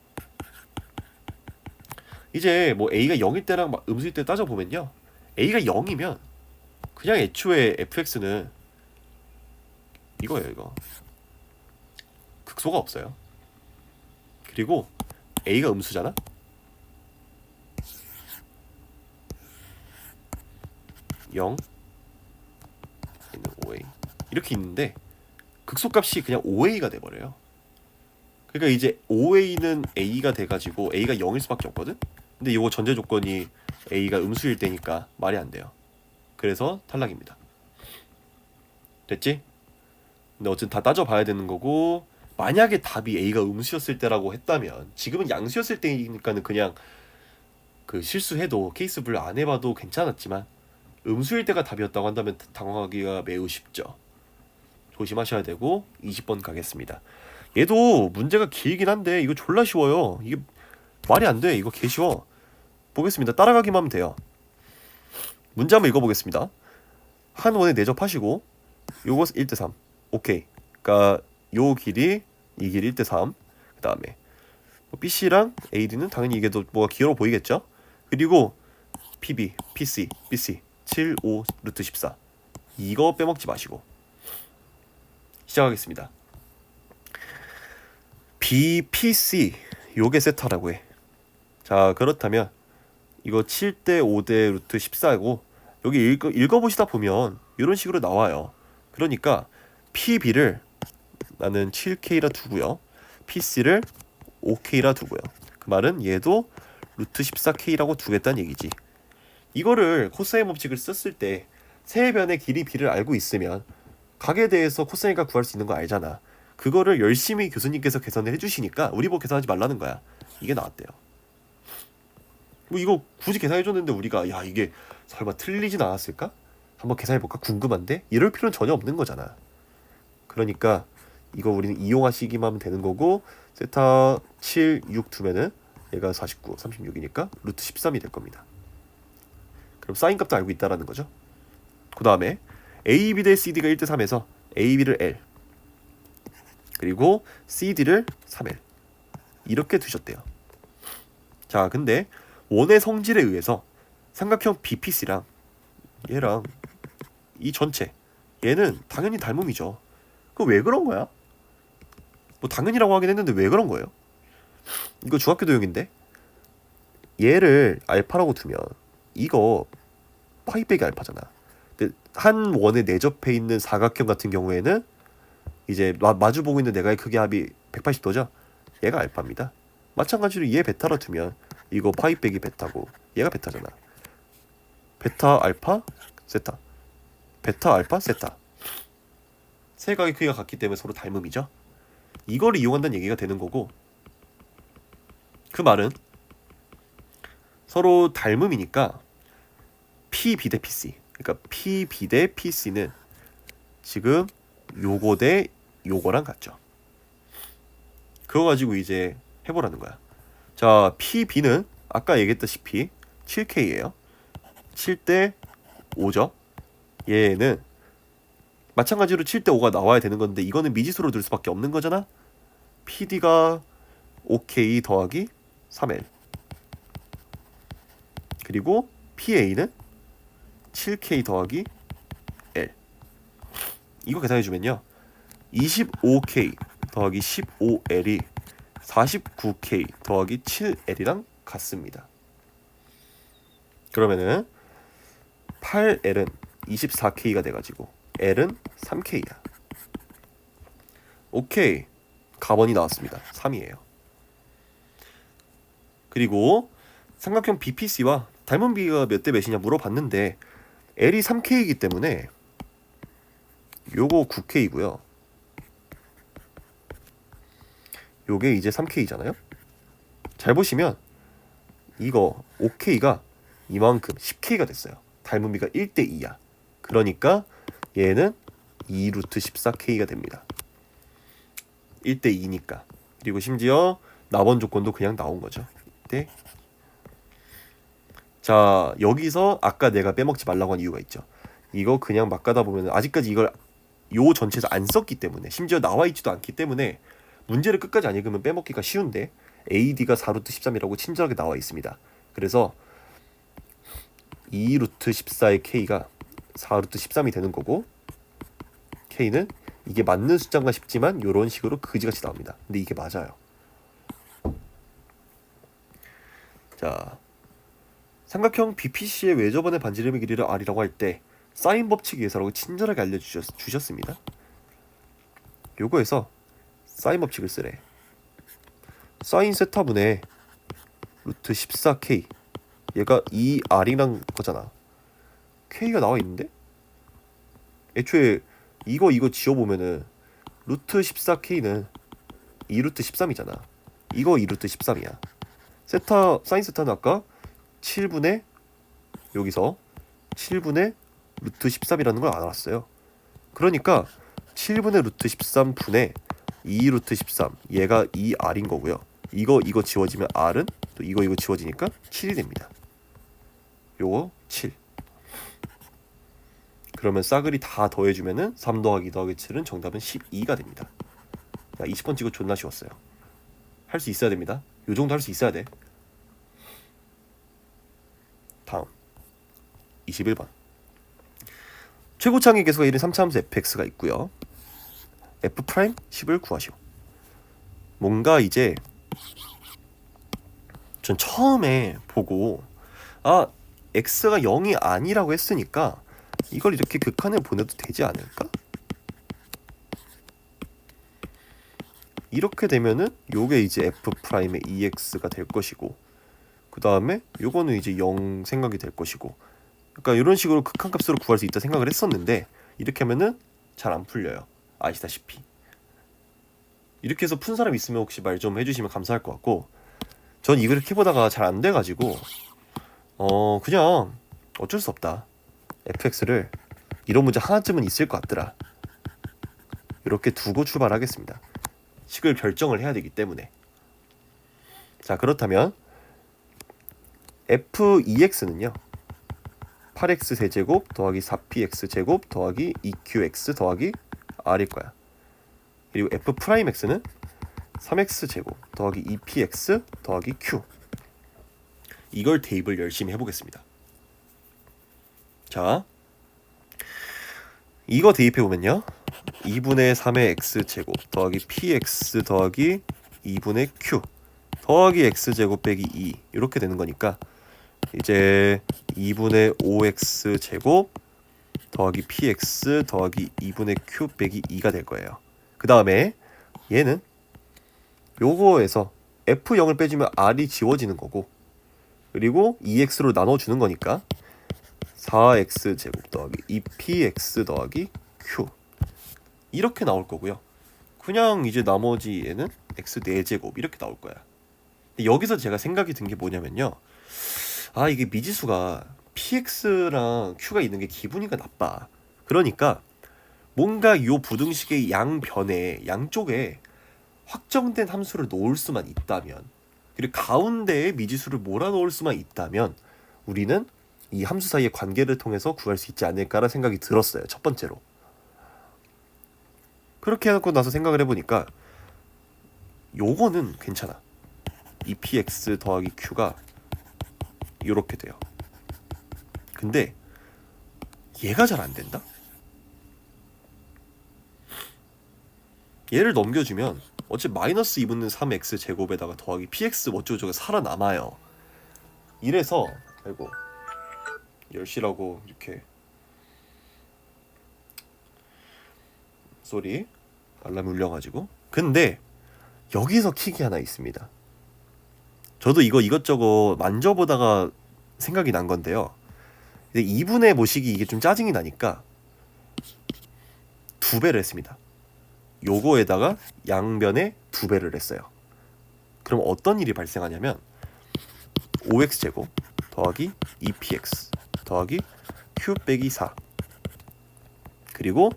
이제 뭐 a가 0일 때랑 음수일 때 따져보면요 a가 0이면 그냥 애초에 fx는 이거예요. 이거 극소가 없어요. 그리고 a가 음수잖아. (0) 얘는 5a 이렇게 있는데 극소값이 그냥 5a가 돼버려요. 그러니까 이제 5a는 a가 돼가지고 a가 0일 수밖에 없거든. 근데 이거 전제 조건이 a가 음수일 때니까 말이 안 돼요. 그래서 탈락입니다. 됐지? 근데 어쨌든 다 따져봐야 되는 거고, 만약에 답이 A가 음수였을 때라고 했다면, 지금은 양수였을 때니까는 그냥 그 실수해도 케이스 분류 안 해봐도 괜찮았지만, 음수일 때가 답이었다고 한다면 당황하기가 매우 쉽죠. 조심하셔야 되고. 20번 가겠습니다. 얘도 문제가 길긴 한데 이거 졸라 쉬워요. 이게 말이 안 돼. 이거 개 쉬워. 보겠습니다. 따라가기만 하면 돼요. 문제 한번 읽어보겠습니다. 한 원에 내접하시고 요거 1대3. 오케이. 그러니까 요 길이 이 길이 1대3. 그 다음에 BC랑 AD는 당연히 이게 더 뭐가 길어 보이겠죠. 그리고 PB, PC, BC 7, 5, 루트 14. 이거 빼먹지 마시고 시작하겠습니다. BPC 요게 세타라고 해. 자, 그렇다면 이거 7대 5대 루트 14고 여기 읽어보시다 보면 이런 식으로 나와요. 그러니까 PB를 나는 7K라 두고요. PC를 5K라 두고요. 그 말은 얘도 루트 14K라고 두겠다는 얘기지. 이거를 코사인 법칙을 썼을 때 세변의 길이 B를 알고 있으면 각에 대해서 코사인가 구할 수 있는 거 알잖아. 그거를 열심히 교수님께서 계산을 해주시니까 우리 보고 계산하지 말라는 거야. 이게 나왔대요. 뭐 이거 굳이 계산해줬는데 우리가 야 이게 설마 틀리진 않았을까? 한번 계산해볼까? 궁금한데? 이럴 필요는 전혀 없는 거잖아. 그러니까 이거 우리는 이용하시기만 하면 되는 거고, 세타 7, 6 두면은 얘가 49, 36이니까 루트 13이 될 겁니다. 그럼 사인 값도 알고 있다라는 거죠. 그 다음에 AB 대 CD가 1대3에서 AB를 L 그리고 CD를 3L 이렇게 두셨대요. 자, 근데 원의 성질에 의해서 삼각형 BPC랑 얘랑 이 전체 얘는 당연히 닮음이죠. 그거 왜 그런 거야? 뭐 당연히라고 하긴 했는데 왜 그런 거예요? 이거 중학교 도형인데 얘를 알파라고 두면 이거 파이 빼기 알파잖아. 근데 한 원에 내접해 있는 사각형 같은 경우에는 이제 마주 보고 있는 내가의 크기 합이 180도죠. 얘가 알파입니다. 마찬가지로 얘 베타라 두면 이거 파이 빼기 베타고 얘가 베타잖아. 베타 알파 세타, 베타 알파 세타. 세 각의 크기가 같기 때문에 서로 닮음이죠. 이걸 이용한다는 얘기가 되는 거고, 그 말은 서로 닮음이니까 PB 대 PC, 그러니까 PB 대 PC는 지금 요거 대 요거랑 같죠. 그거 가지고 이제 해보라는 거야. 자, PB는 아까 얘기했다시피 7K예요. 7대 5죠. 얘는 마찬가지로 7대 5가 나와야 되는 건데 이거는 미지수로 둘 수밖에 없는 거잖아. PD가 5K 더하기 3L 그리고 PA는 7K 더하기 L. 이거 계산해주면요 25K 더하기 15L이 49K 더하기 7L이랑 같습니다. 그러면은 8L은 24K가 돼가지고 L은 3K야. 오케이, 가번이 나왔습니다. 3이에요. 그리고 삼각형 BPC와 닮은 비가 몇 대 몇이냐 물어봤는데 L이 3K이기 때문에 요거 9K고요. 요게 이제 3K잖아요. 잘 보시면 이거 5K가 이만큼 10K가 됐어요. 닮은 비가 1대 2야. 그러니까 얘는 2루트 14K가 됩니다. 1대 2니까. 그리고 심지어 나번 조건도 그냥 나온 거죠. 네. 자, 여기서 아까 내가 빼먹지 말라고 한 이유가 있죠. 이거 그냥 막 가다 보면 아직까지 이걸 요 전체에서 안 썼기 때문에, 심지어 나와 있지도 않기 때문에 문제를 끝까지 안 읽으면 빼먹기가 쉬운데 AD가 4루트 13이라고 친절하게 나와 있습니다. 그래서 2루트 14의 K가 4루트 13이 되는 거고, K는 이게 맞는 숫자인가 싶지만 이런 식으로 그지같이 나옵니다. 근데 이게 맞아요. 자, 삼각형 BPC의 외접원의 반지름의 길이를 R이라고 할 때 사인 법칙 예사라고 친절하게 알려주셨습니다. 요거에서 사인 법칙을 쓰래. 사인 세타분의 루트 14K, 얘가 2R이란 거잖아. K가 나와 있는데? 애초에 이거 지워보면은 루트 14K는 2루트 13이잖아. 이거 2루트 13이야. 세타 사인 세타는 아까 7분의 여기서 7분의 루트 13이라는 걸 알았어요. 그러니까 7분의 루트 13분의 2 루트 13 얘가 2R인 거고요. 이거 지워지면 R은 또 이거 지워지니까 7이 됩니다. 요거 7. 그러면 싸그리 다 더해주면은 3 더하기 2 더하기 7은 정답은 12가 됩니다. 야, 20번 찍고 존나 쉬웠어요. 할 수 있어야 됩니다. 요 정도 할 수 있어야 돼. 다음 21번. 최고차항의 계수가 1인 3차함수 fx가 있고요. f'10을 구하시오. 뭔가 이제 전 처음에 보고 x가 0이 아니라고 했으니까 이걸 이렇게 극한에 보내도 되지 않을까? 이렇게 되면은 요게 이제 f'의 ex가 될 것이고, 그 다음에 요거는 이제 0 생각이 될 것이고, 그러니까 이런 식으로 극한값으로 구할 수 있다 생각을 했었는데 이렇게 하면은 잘 안 풀려요. 아시다시피. 이렇게 해서 푼 사람 있으면 혹시 말 좀 해주시면 감사할 것 같고, 전 이걸 이렇게 해보다가 잘 안 돼가지고 그냥 어쩔 수 없다. fx를 이런 문제 하나쯤은 있을 것 같더라. 이렇게 두고 출발하겠습니다. 식을 결정을 해야 되기 때문에. 자, 그렇다면 f2x는요 8x 세제곱 더하기 4px 제곱 더하기 2qx 더하기 r일 거야. 그리고 f'x는 3x 제곱 더하기 2px 더하기 q. 이걸 대입을 열심히 해보겠습니다. 자, 이거 대입해보면요 2분의 3의 x제곱 더하기 px 더하기 2분의 q 더하기 x제곱 빼기 2 이렇게 되는 거니까 이제 2분의 5x제곱 더하기 px 더하기 2분의 q 빼기 2가 될 거예요. 그 다음에 얘는 요거에서 f0을 빼주면 r이 지워지는 거고, 그리고 2x로 나눠주는 거니까 4x제곱 더하기 2px 더하기 q 이렇게 나올 거고요. 그냥 이제 나머지 얘는 x 4제곱 이렇게 나올 거야. 여기서 제가 생각이 든 게 뭐냐면요, 이게 미지수가 px랑 q가 있는 게 기분이가 나빠. 그러니까 뭔가 요 부등식의 양변에 양쪽에 확정된 함수를 놓을 수만 있다면, 그리고 가운데에 미지수를 몰아넣을 수만 있다면 우리는 이 함수 사이의 관계를 통해서 구할 수 있지 않을까라는 생각이 들었어요. 첫 번째로. 그렇게 해놓고 나서 생각을 해보니까 요거는 괜찮아. 2px 더하기 q가 요렇게 돼요. 근데 얘가 잘 안 된다? 얘를 넘겨주면 어차피 마이너스 2분의 3x 제곱에다가 더하기 px 어쩌고저쩌고 살아남아요. 이래서 아이고 10시라고 이렇게 쏘리 알람이 울려가지고. 근데 여기서 킥이 하나 있습니다. 저도 이거 이것저것 만져보다가 생각이 난 건데요. 2분의 모시기 이게 좀 짜증이 나니까 2배를 했습니다. 요거에다가 양변에 2배를 했어요. 그럼 어떤 일이 발생하냐면 5x제곱 더하기 2px 더하기 q 빼기 4 그리고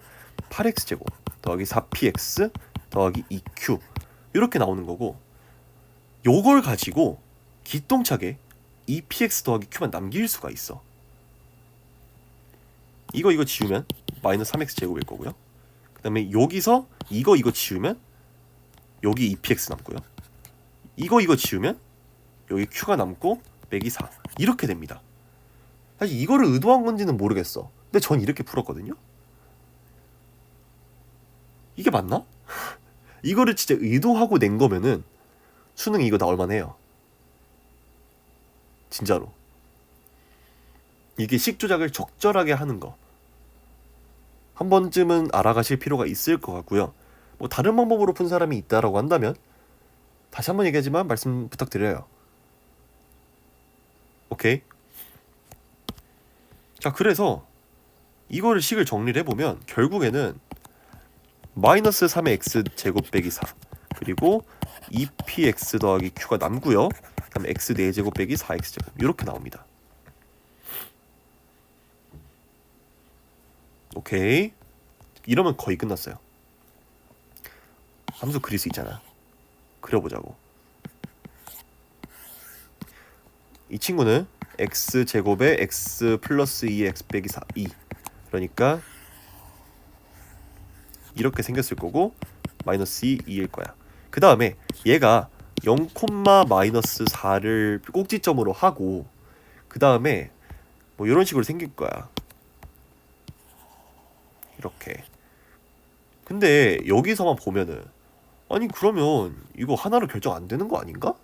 8x제곱 더하기 4px 더하기 2q 이렇게 나오는 거고, 요걸 가지고 기똥차게 2px 더하기 q만 남길 수가 있어. 이거 지우면 마이너스 3x 제곱일 거고요. 그 다음에 여기서 이거 지우면 여기 2px 남고요. 이거 지우면 여기 q가 남고 빼기 4 이렇게 됩니다. 사실 이거를 의도한 건지는 모르겠어. 근데 전 이렇게 풀었거든요. 이게 맞나? 이거를 진짜 의도하고 낸 거면은 수능이 이거 나올만 해요. 진짜로. 이게 식 조작을 적절하게 하는 거 한 번쯤은 알아가실 필요가 있을 것 같고요. 뭐 다른 방법으로 푼 사람이 있다라고 한다면 다시 한번 얘기하지만 말씀 부탁드려요. 오케이? 자, 그래서 이거를 식을 정리를 해보면 결국에는 마이너스 3의 x제곱 빼기 4 그리고 2px 더하기 q가 남고요. 그다음 x 4제곱 빼기 4x제곱 이렇게 나옵니다. 오케이. 이러면 거의 끝났어요. 함수 그릴 수 있잖아. 그려보자고. 이 친구는 x제곱에 x 플러스 2의 x 빼기 4, 2 그러니까 이렇게 생겼을 거고 마이너스 2일 거야. 그 다음에 얘가 0, 마이너스 4를 꼭지점으로 하고 그 다음에 뭐 이런 식으로 생길 거야. 이렇게. 근데 여기서만 보면은 아니 그러면 이거 하나로 결정 안 되는 거 아닌가?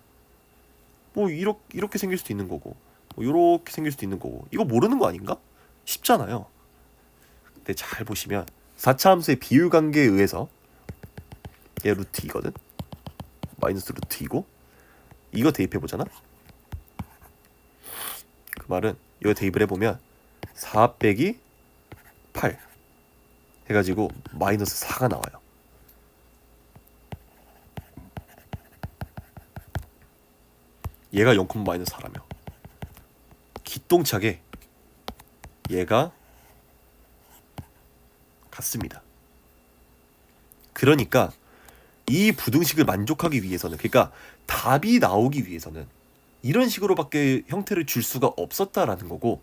뭐 이렇게 생길 수도 있는 거고 뭐 이렇게 생길 수도 있는 거고 이거 모르는 거 아닌가? 쉽잖아요. 근데 잘 보시면 4차 함수의 비율 관계에 의해서 얘 루트 2거든. 마이너스 루트 2고 이거 대입해 보잖아. 그 말은 이거 대입을 해보면 4 빼기 8 해가지고 마이너스 4가 나와요. 얘가 0, 마이너스 4라며 기똥차게 얘가 같습니다. 그러니까 이 부등식을 만족하기 위해서는 그러니까 답이 나오기 위해서는 이런 식으로밖에 형태를 줄 수가 없었다라는 거고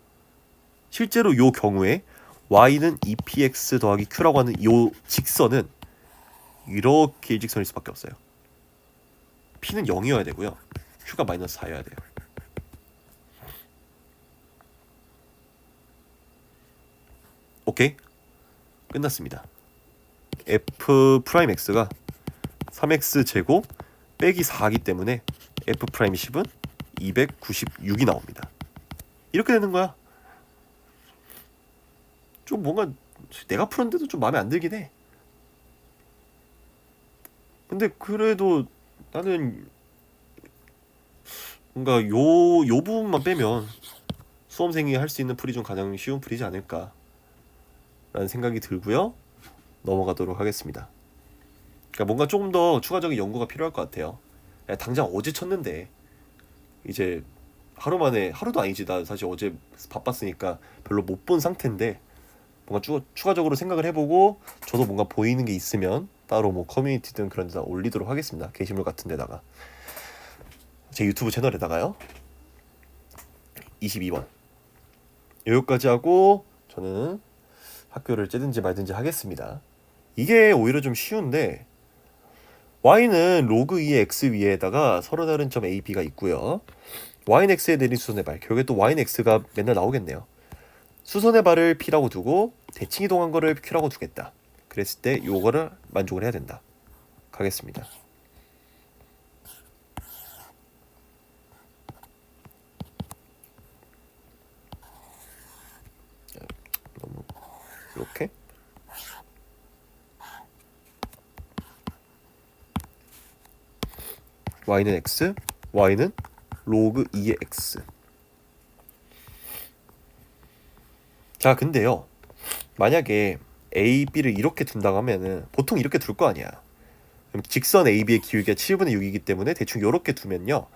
실제로 요 경우에 y는 2px 더하기 q라고 하는 요 직선은 이렇게 일직선일 수밖에 없어요. p는 0이어야 되고요. q가 마이너스 4여야 돼요. 오케이? 끝났습니다. f'x가 3x 제곱 빼기 4이기 때문에 f'10은 296이 나옵니다. 이렇게 되는 거야. 좀 뭔가 내가 풀었는데도 좀 마음에 안 들긴 해. 근데 그래도 나는 뭔가 요 부분만 빼면 수험생이 할 수 있는 풀이 좀 가장 쉬운 풀이지 않을까 라는 생각이 들고요. 넘어가도록 하겠습니다. 그러니까 뭔가 조금 더 추가적인 연구가 필요할 것 같아요. 야, 당장 어제 쳤는데 이제 하루 만에 하루도 아니지. 나 사실 어제 바빴으니까 별로 못 본 상태인데 뭔가 추가적으로 생각을 해보고 저도 뭔가 보이는 게 있으면 따로 뭐 커뮤니티든 그런 데다 올리도록 하겠습니다. 게시물 같은 데다가 제 유튜브 채널에다가요. 22번 여기까지 하고 저는 학교를 째든지 말든지 하겠습니다. 이게 오히려 좀 쉬운데 y는 로그 2의 x 위에다가 서로 다른 점 a, b가 있고요. y는 x에 내린 수선의 발 결국에 또 y는 x가 맨날 나오겠네요. 수선의 발을 p라고 두고 대칭 이동한 거를 q라고 두겠다. 그랬을 때 요거를 만족을 해야 된다. 가겠습니다. 너무 이렇게 y는 x, y는 로그 2의 x. 자 근데요 만약에 a, b를 이렇게 둔다고 하면은 보통 이렇게 둘 거 아니야. 그럼 직선 a, b의 기울기가 7분의 6이기 때문에 대충 이렇게 두면요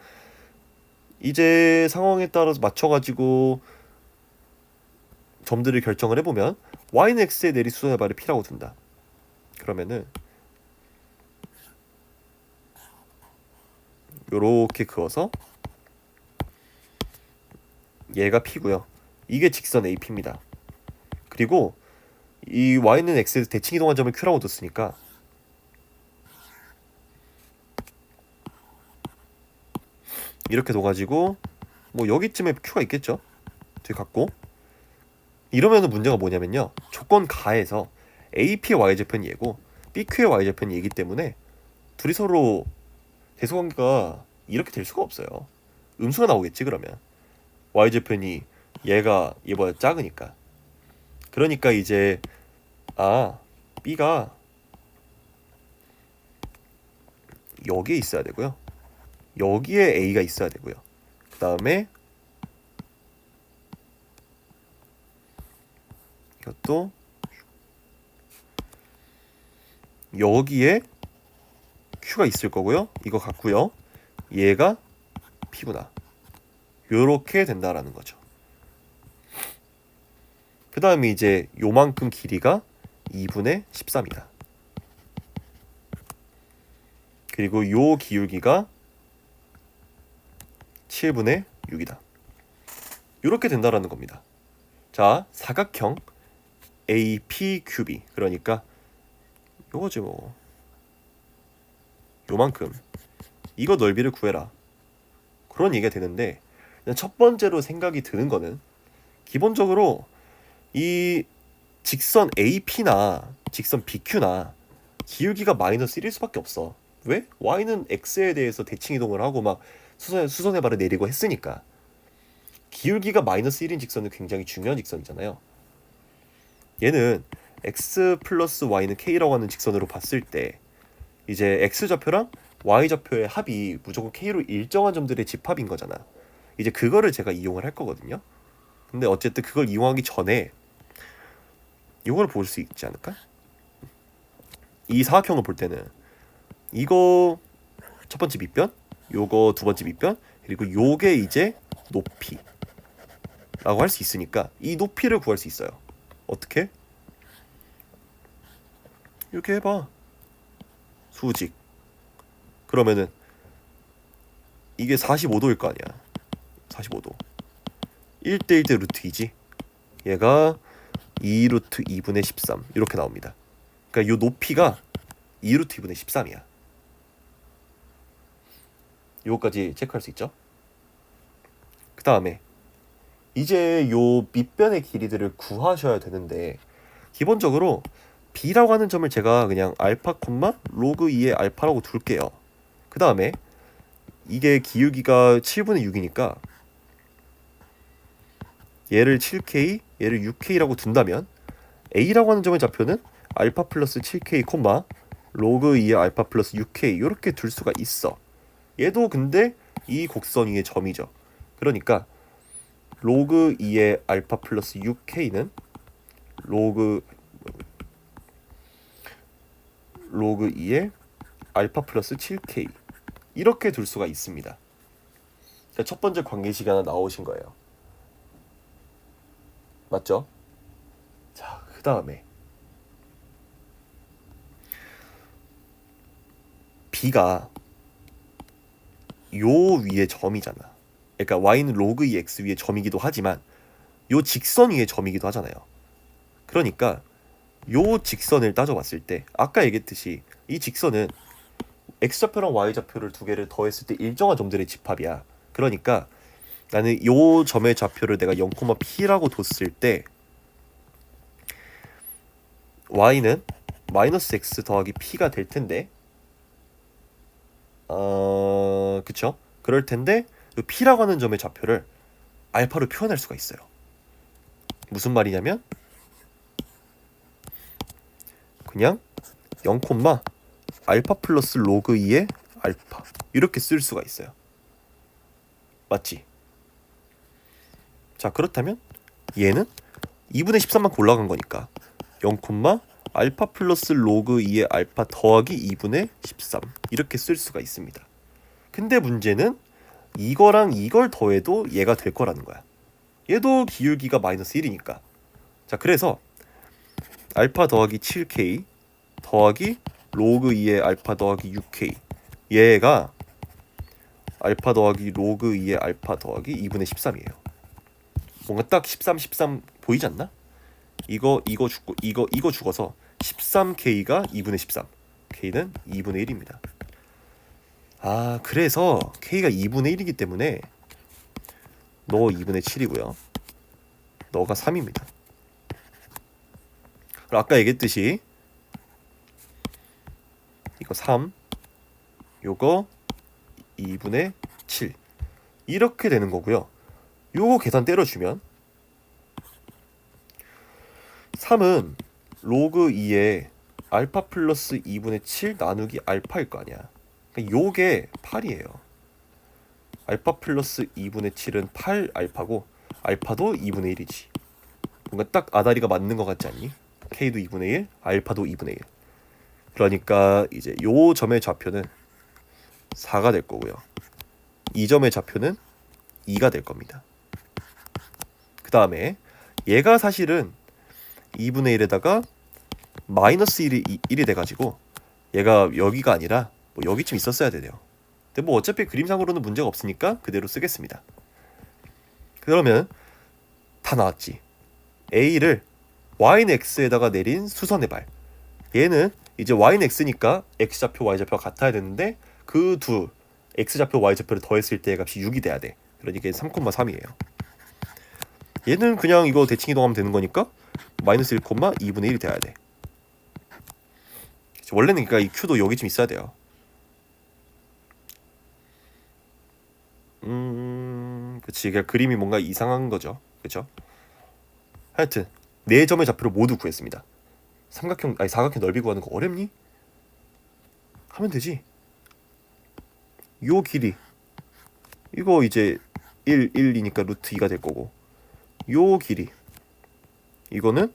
이제 상황에 따라서 맞춰가지고 점들을 결정을 해보면 y는 x에 내린 수선의 발을 p라고 둔다. 그러면은 요렇게 그어서 얘가 p고요. 이게 직선 AP입니다. 그리고 이 y는 x에서 대칭 이동한 점을 q라고 뒀으니까 이렇게 둬가지고 뭐 여기쯤에 q가 있겠죠. 뒤에 갖고 이러면은 문제가 뭐냐면요 조건 가에서 AP의 y좌편이 얘고 BQ의 y좌편이 얘기 때문에 둘이 서로 대소관계가 이렇게 될 수가 없어요. 음수가 나오겠지 그러면 y좌편이 얘보다 작으니까. 그러니까 이제 B가 여기에 있어야 되고요. 여기에 A가 있어야 되고요. 그 다음에 이것도 여기에 Q가 있을 거고요. 이거 같고요. 얘가 P구나. 요렇게 된다라는 거죠. 그 다음에 이제 요만큼 길이가 2분의 13이다. 그리고 요 기울기가 7분의 6이다. 요렇게 된다라는 겁니다. 자, 사각형 APQB, 그러니까 요거지 뭐. 요만큼. 이거 넓이를 구해라. 그런 얘기가 되는데, 첫 번째로 생각이 드는 거는 기본적으로 이 직선 AP나 직선 BQ나 기울기가 마이너스 1일 수밖에 없어. 왜? Y는 X에 대해서 대칭 이동을 하고 막 수선의 발을 내리고 했으니까. 기울기가 마이너스 1인 직선은 굉장히 중요한 직선이잖아요. 얘는 X 플러스 Y는 K라고 하는 직선으로 봤을 때 이제 X좌표랑 Y좌표의 합이 무조건 K로 일정한 점들의 집합인 거잖아. 이제 그거를 제가 이용을 할 거거든요. 근데 어쨌든 그걸 이용하기 전에 이걸 볼 수 있지 않을까? 이 사각형을 볼 때는 이거 첫 번째 밑변, 요거 두 번째 밑변, 그리고 요게 이제 높이라고 할 수 있으니까 이 높이를 구할 수 있어요. 어떻게? 이렇게 해봐. 수직. 그러면은 이게 45도일 거 아니야. 45도. 1대 1대 루트 2지. 얘가 2 루트 2분의 13 이렇게 나옵니다. 그러니까 요 높이가 2 루트 2분의 13이야. 요거까지 체크할 수 있죠. 그 다음에 이제 요 밑변의 길이들을 구하셔야 되는데 기본적으로 B라고 하는 점을 제가 그냥 알파 콤마 로그 2의 알파라고 둘게요. 그 다음에 이게 기울기가 7분의 6이니까 얘를 7K, 얘를 6K라고 둔다면 A라고 하는 점의 좌표는 알파 플러스 7K 콤마 로그 2의 알파 플러스 6K 이렇게 둘 수가 있어. 얘도 근데 이 곡선 위의 점이죠. 그러니까 로그 2의 알파 플러스 6K는 로그 2의 알파 플러스 7K 이렇게 둘 수가 있습니다. 자, 첫 번째 관계식이 하나 나오신 거예요. 맞죠? 자, 그 다음에 B가 요 위에 점이잖아. 그러니까 Y는 로그 2x 위에 점이기도 하지만 요 직선 위에 점이기도 하잖아요. 그러니까 요 직선을 따져봤을 때 아까 얘기했듯이 이 직선은 x좌표랑 y좌표를 두 개를 더했을 때 일정한 점들의 집합이야. 그러니까 나는 요 점의 좌표를 내가 0,p라고 뒀을 때 y는 마이너스 x 더하기 p가 될 텐데 그쵸? 그럴 텐데 이 p라고 하는 점의 좌표를 알파로 표현할 수가 있어요. 무슨 말이냐면 그냥 0, 알파 플러스 로그 2의 알파 이렇게 쓸 수가 있어요. 맞지? 자, 그렇다면 얘는 2분의 13만큼 올라간 거니까 0, 알파 플러스 로그 2의 알파 더하기 2분의 13 이렇게 쓸 수가 있습니다. 근데 문제는 이거랑 이걸 더해도 얘가 될 거라는 거야. 얘도 기울기가 마이너스 1이니까. 자, 그래서 알파 더하기 7K 더하기 로그 2의 알파 더하기 6K 얘가 알파 더하기 로그 2의 알파 더하기 2분의 13이에요. 뭔가 딱 13 보이지 않나? 이거 죽고 이거 죽어서 13K가 2분의 13 K는 2분의 1입니다. 아, 그래서 K가 2분의 1이기 때문에 너 2분의 7이고요. 너가 3입니다. 아까 얘기했듯이 이거 3 요거 2분의 7 이렇게 되는 거고요. 요거 계산 때려주면 3은 로그 2에 알파 플러스 2분의 7 나누기 알파일 거 아니야. 그러니까 요게 8이에요. 알파 플러스 2분의 7은 8 알파고 알파도 2분의 1이지. 뭔가 딱 아다리가 맞는 것 같지 않니? K도 2분의 1, 알파도 2분의 1. 그러니까 이제 요 점의 좌표는 4가 될 거고요. 이 점의 좌표는 2가 될 겁니다. 그 다음에 얘가 사실은 2분의 1에다가 마이너스 1이 돼가지고 얘가 여기가 아니라 뭐 여기쯤 있었어야 되네요. 근데 뭐 어차피 그림상으로는 문제가 없으니까 그대로 쓰겠습니다. 그러면 다 나왔지. A를 y는 x에다가 내린 수선의 발. 얘는 이제 y는 x니까 x좌표 y좌표가 같아야 되는데 그 두 x좌표 y좌표를 더했을 때 값이 6이 돼야 돼. 그러니까 3,3이에요. 얘는 그냥 이거 대칭 이동하면 되는 거니까 마이너스 1,2분의 1이 돼야 돼. 원래는 그러니까 이 q도 여기쯤 있어야 돼요. 그치. 그러니까 그림이 뭔가 이상한 거죠. 그쵸? 하여튼 네 점의 좌표를 모두 구했습니다. 사각형 넓이 구하는 거 어렵니? 하면 되지. 요 길이 이거 이제 1이니까 루트 2가 될 거고, 요 길이 이거는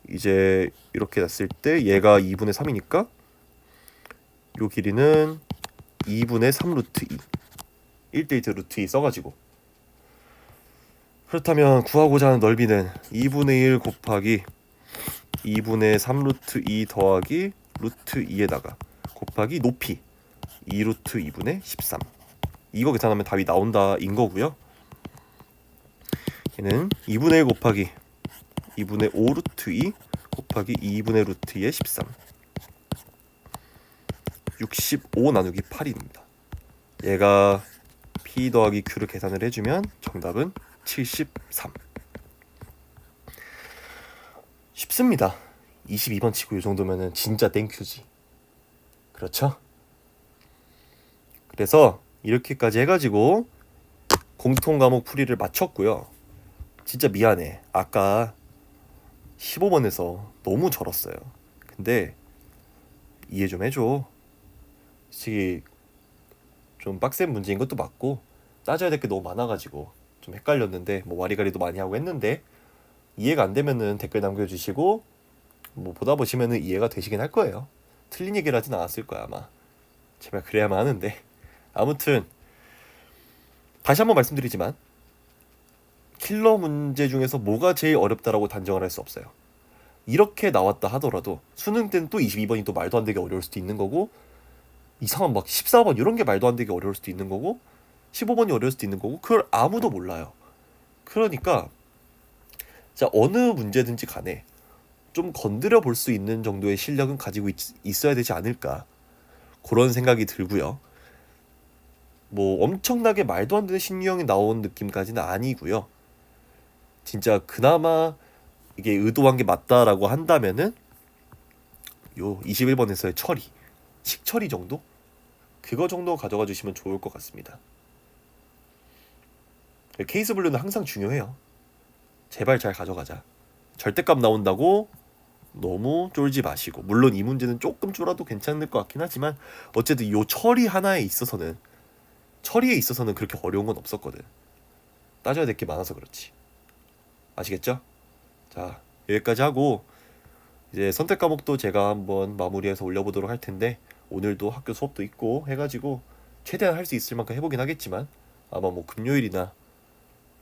이제 이렇게 놨을 때 얘가 2분의 3이니까 요 길이는 2분의 3 루트 2 1대1 루트 2 써가지고, 그렇다면 구하고자 하는 넓이는 2분의 1 곱하기 2분의 3 루트 2 더하기 루트 2에다가 곱하기 높이 2 루트 2분의 13. 이거 계산하면 답이 나온다 인 거고요. 얘는 2분의 1 곱하기 2분의 5 루트 2 곱하기 2분의 루트 2의 13. 65 나누기 8입니다. 얘가 P 더하기 Q를 계산을 해주면 정답은 73. 쉽습니다. 22번 치고 이 정도면은 진짜 땡큐지. 그렇죠? 그래서 이렇게까지 해가지고 공통 과목 풀이를 마쳤고요. 진짜 미안해. 아까 15번에서 너무 절었어요. 근데 이해 좀 해줘. 솔직히 좀 빡센 문제인 것도 맞고 따져야 될 게 너무 많아가지고 좀 헷갈렸는데 뭐 와리가리도 많이 하고 했는데, 이해가 안 되면은 댓글 남겨주시고 뭐 보다 보시면은 이해가 되시긴 할 거예요. 틀린 얘기를 하진 않았을 거야 아마. 제발 그래야만 하는데. 아무튼 다시 한번 말씀드리지만 킬러 문제 중에서 뭐가 제일 어렵다라고 단정을 할 수 없어요. 이렇게 나왔다 하더라도 수능 때는 또 22번이 또 말도 안 되게 어려울 수도 있는 거고, 이상한 막 14번 이런 게 말도 안 되게 어려울 수도 있는 거고, 15번이 어려울 수도 있는 거고, 그걸 아무도 몰라요. 그러니까 자, 어느 문제든지 간에 좀 건드려 볼 수 있는 정도의 실력은 가지고 있어야 되지 않을까, 그런 생각이 들고요. 뭐 엄청나게 말도 안 되는 신유형이 나온 느낌까지는 아니고요. 진짜 그나마 이게 의도한 게 맞다라고 한다면은 요 21번에서의 처리, 식처리 정도? 그거 정도 가져가 주시면 좋을 것 같습니다. 케이스 분류는 항상 중요해요. 제발 잘 가져가자. 절대값 나온다고 너무 쫄지 마시고, 물론 이 문제는 조금 쫄아도 괜찮을 것 같긴 하지만 어쨌든 요 처리에 있어서는 그렇게 어려운 건 없었거든. 따져야 될 게 많아서 그렇지. 아시겠죠? 자, 여기까지 하고 이제 선택 과목도 제가 한번 마무리해서 올려보도록 할 텐데, 오늘도 학교 수업도 있고 해가지고 최대한 할 수 있을 만큼 해보긴 하겠지만 아마 뭐 금요일이나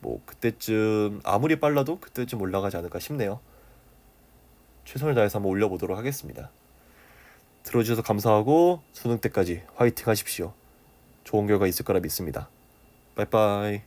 뭐 그때쯤, 아무리 빨라도 그때쯤 올라가지 않을까 싶네요. 최선을 다해서 한번 올려보도록 하겠습니다. 들어주셔서 감사하고 수능 때까지 화이팅 하십시오. 좋은 결과 있을 거라 믿습니다. 빠이빠이.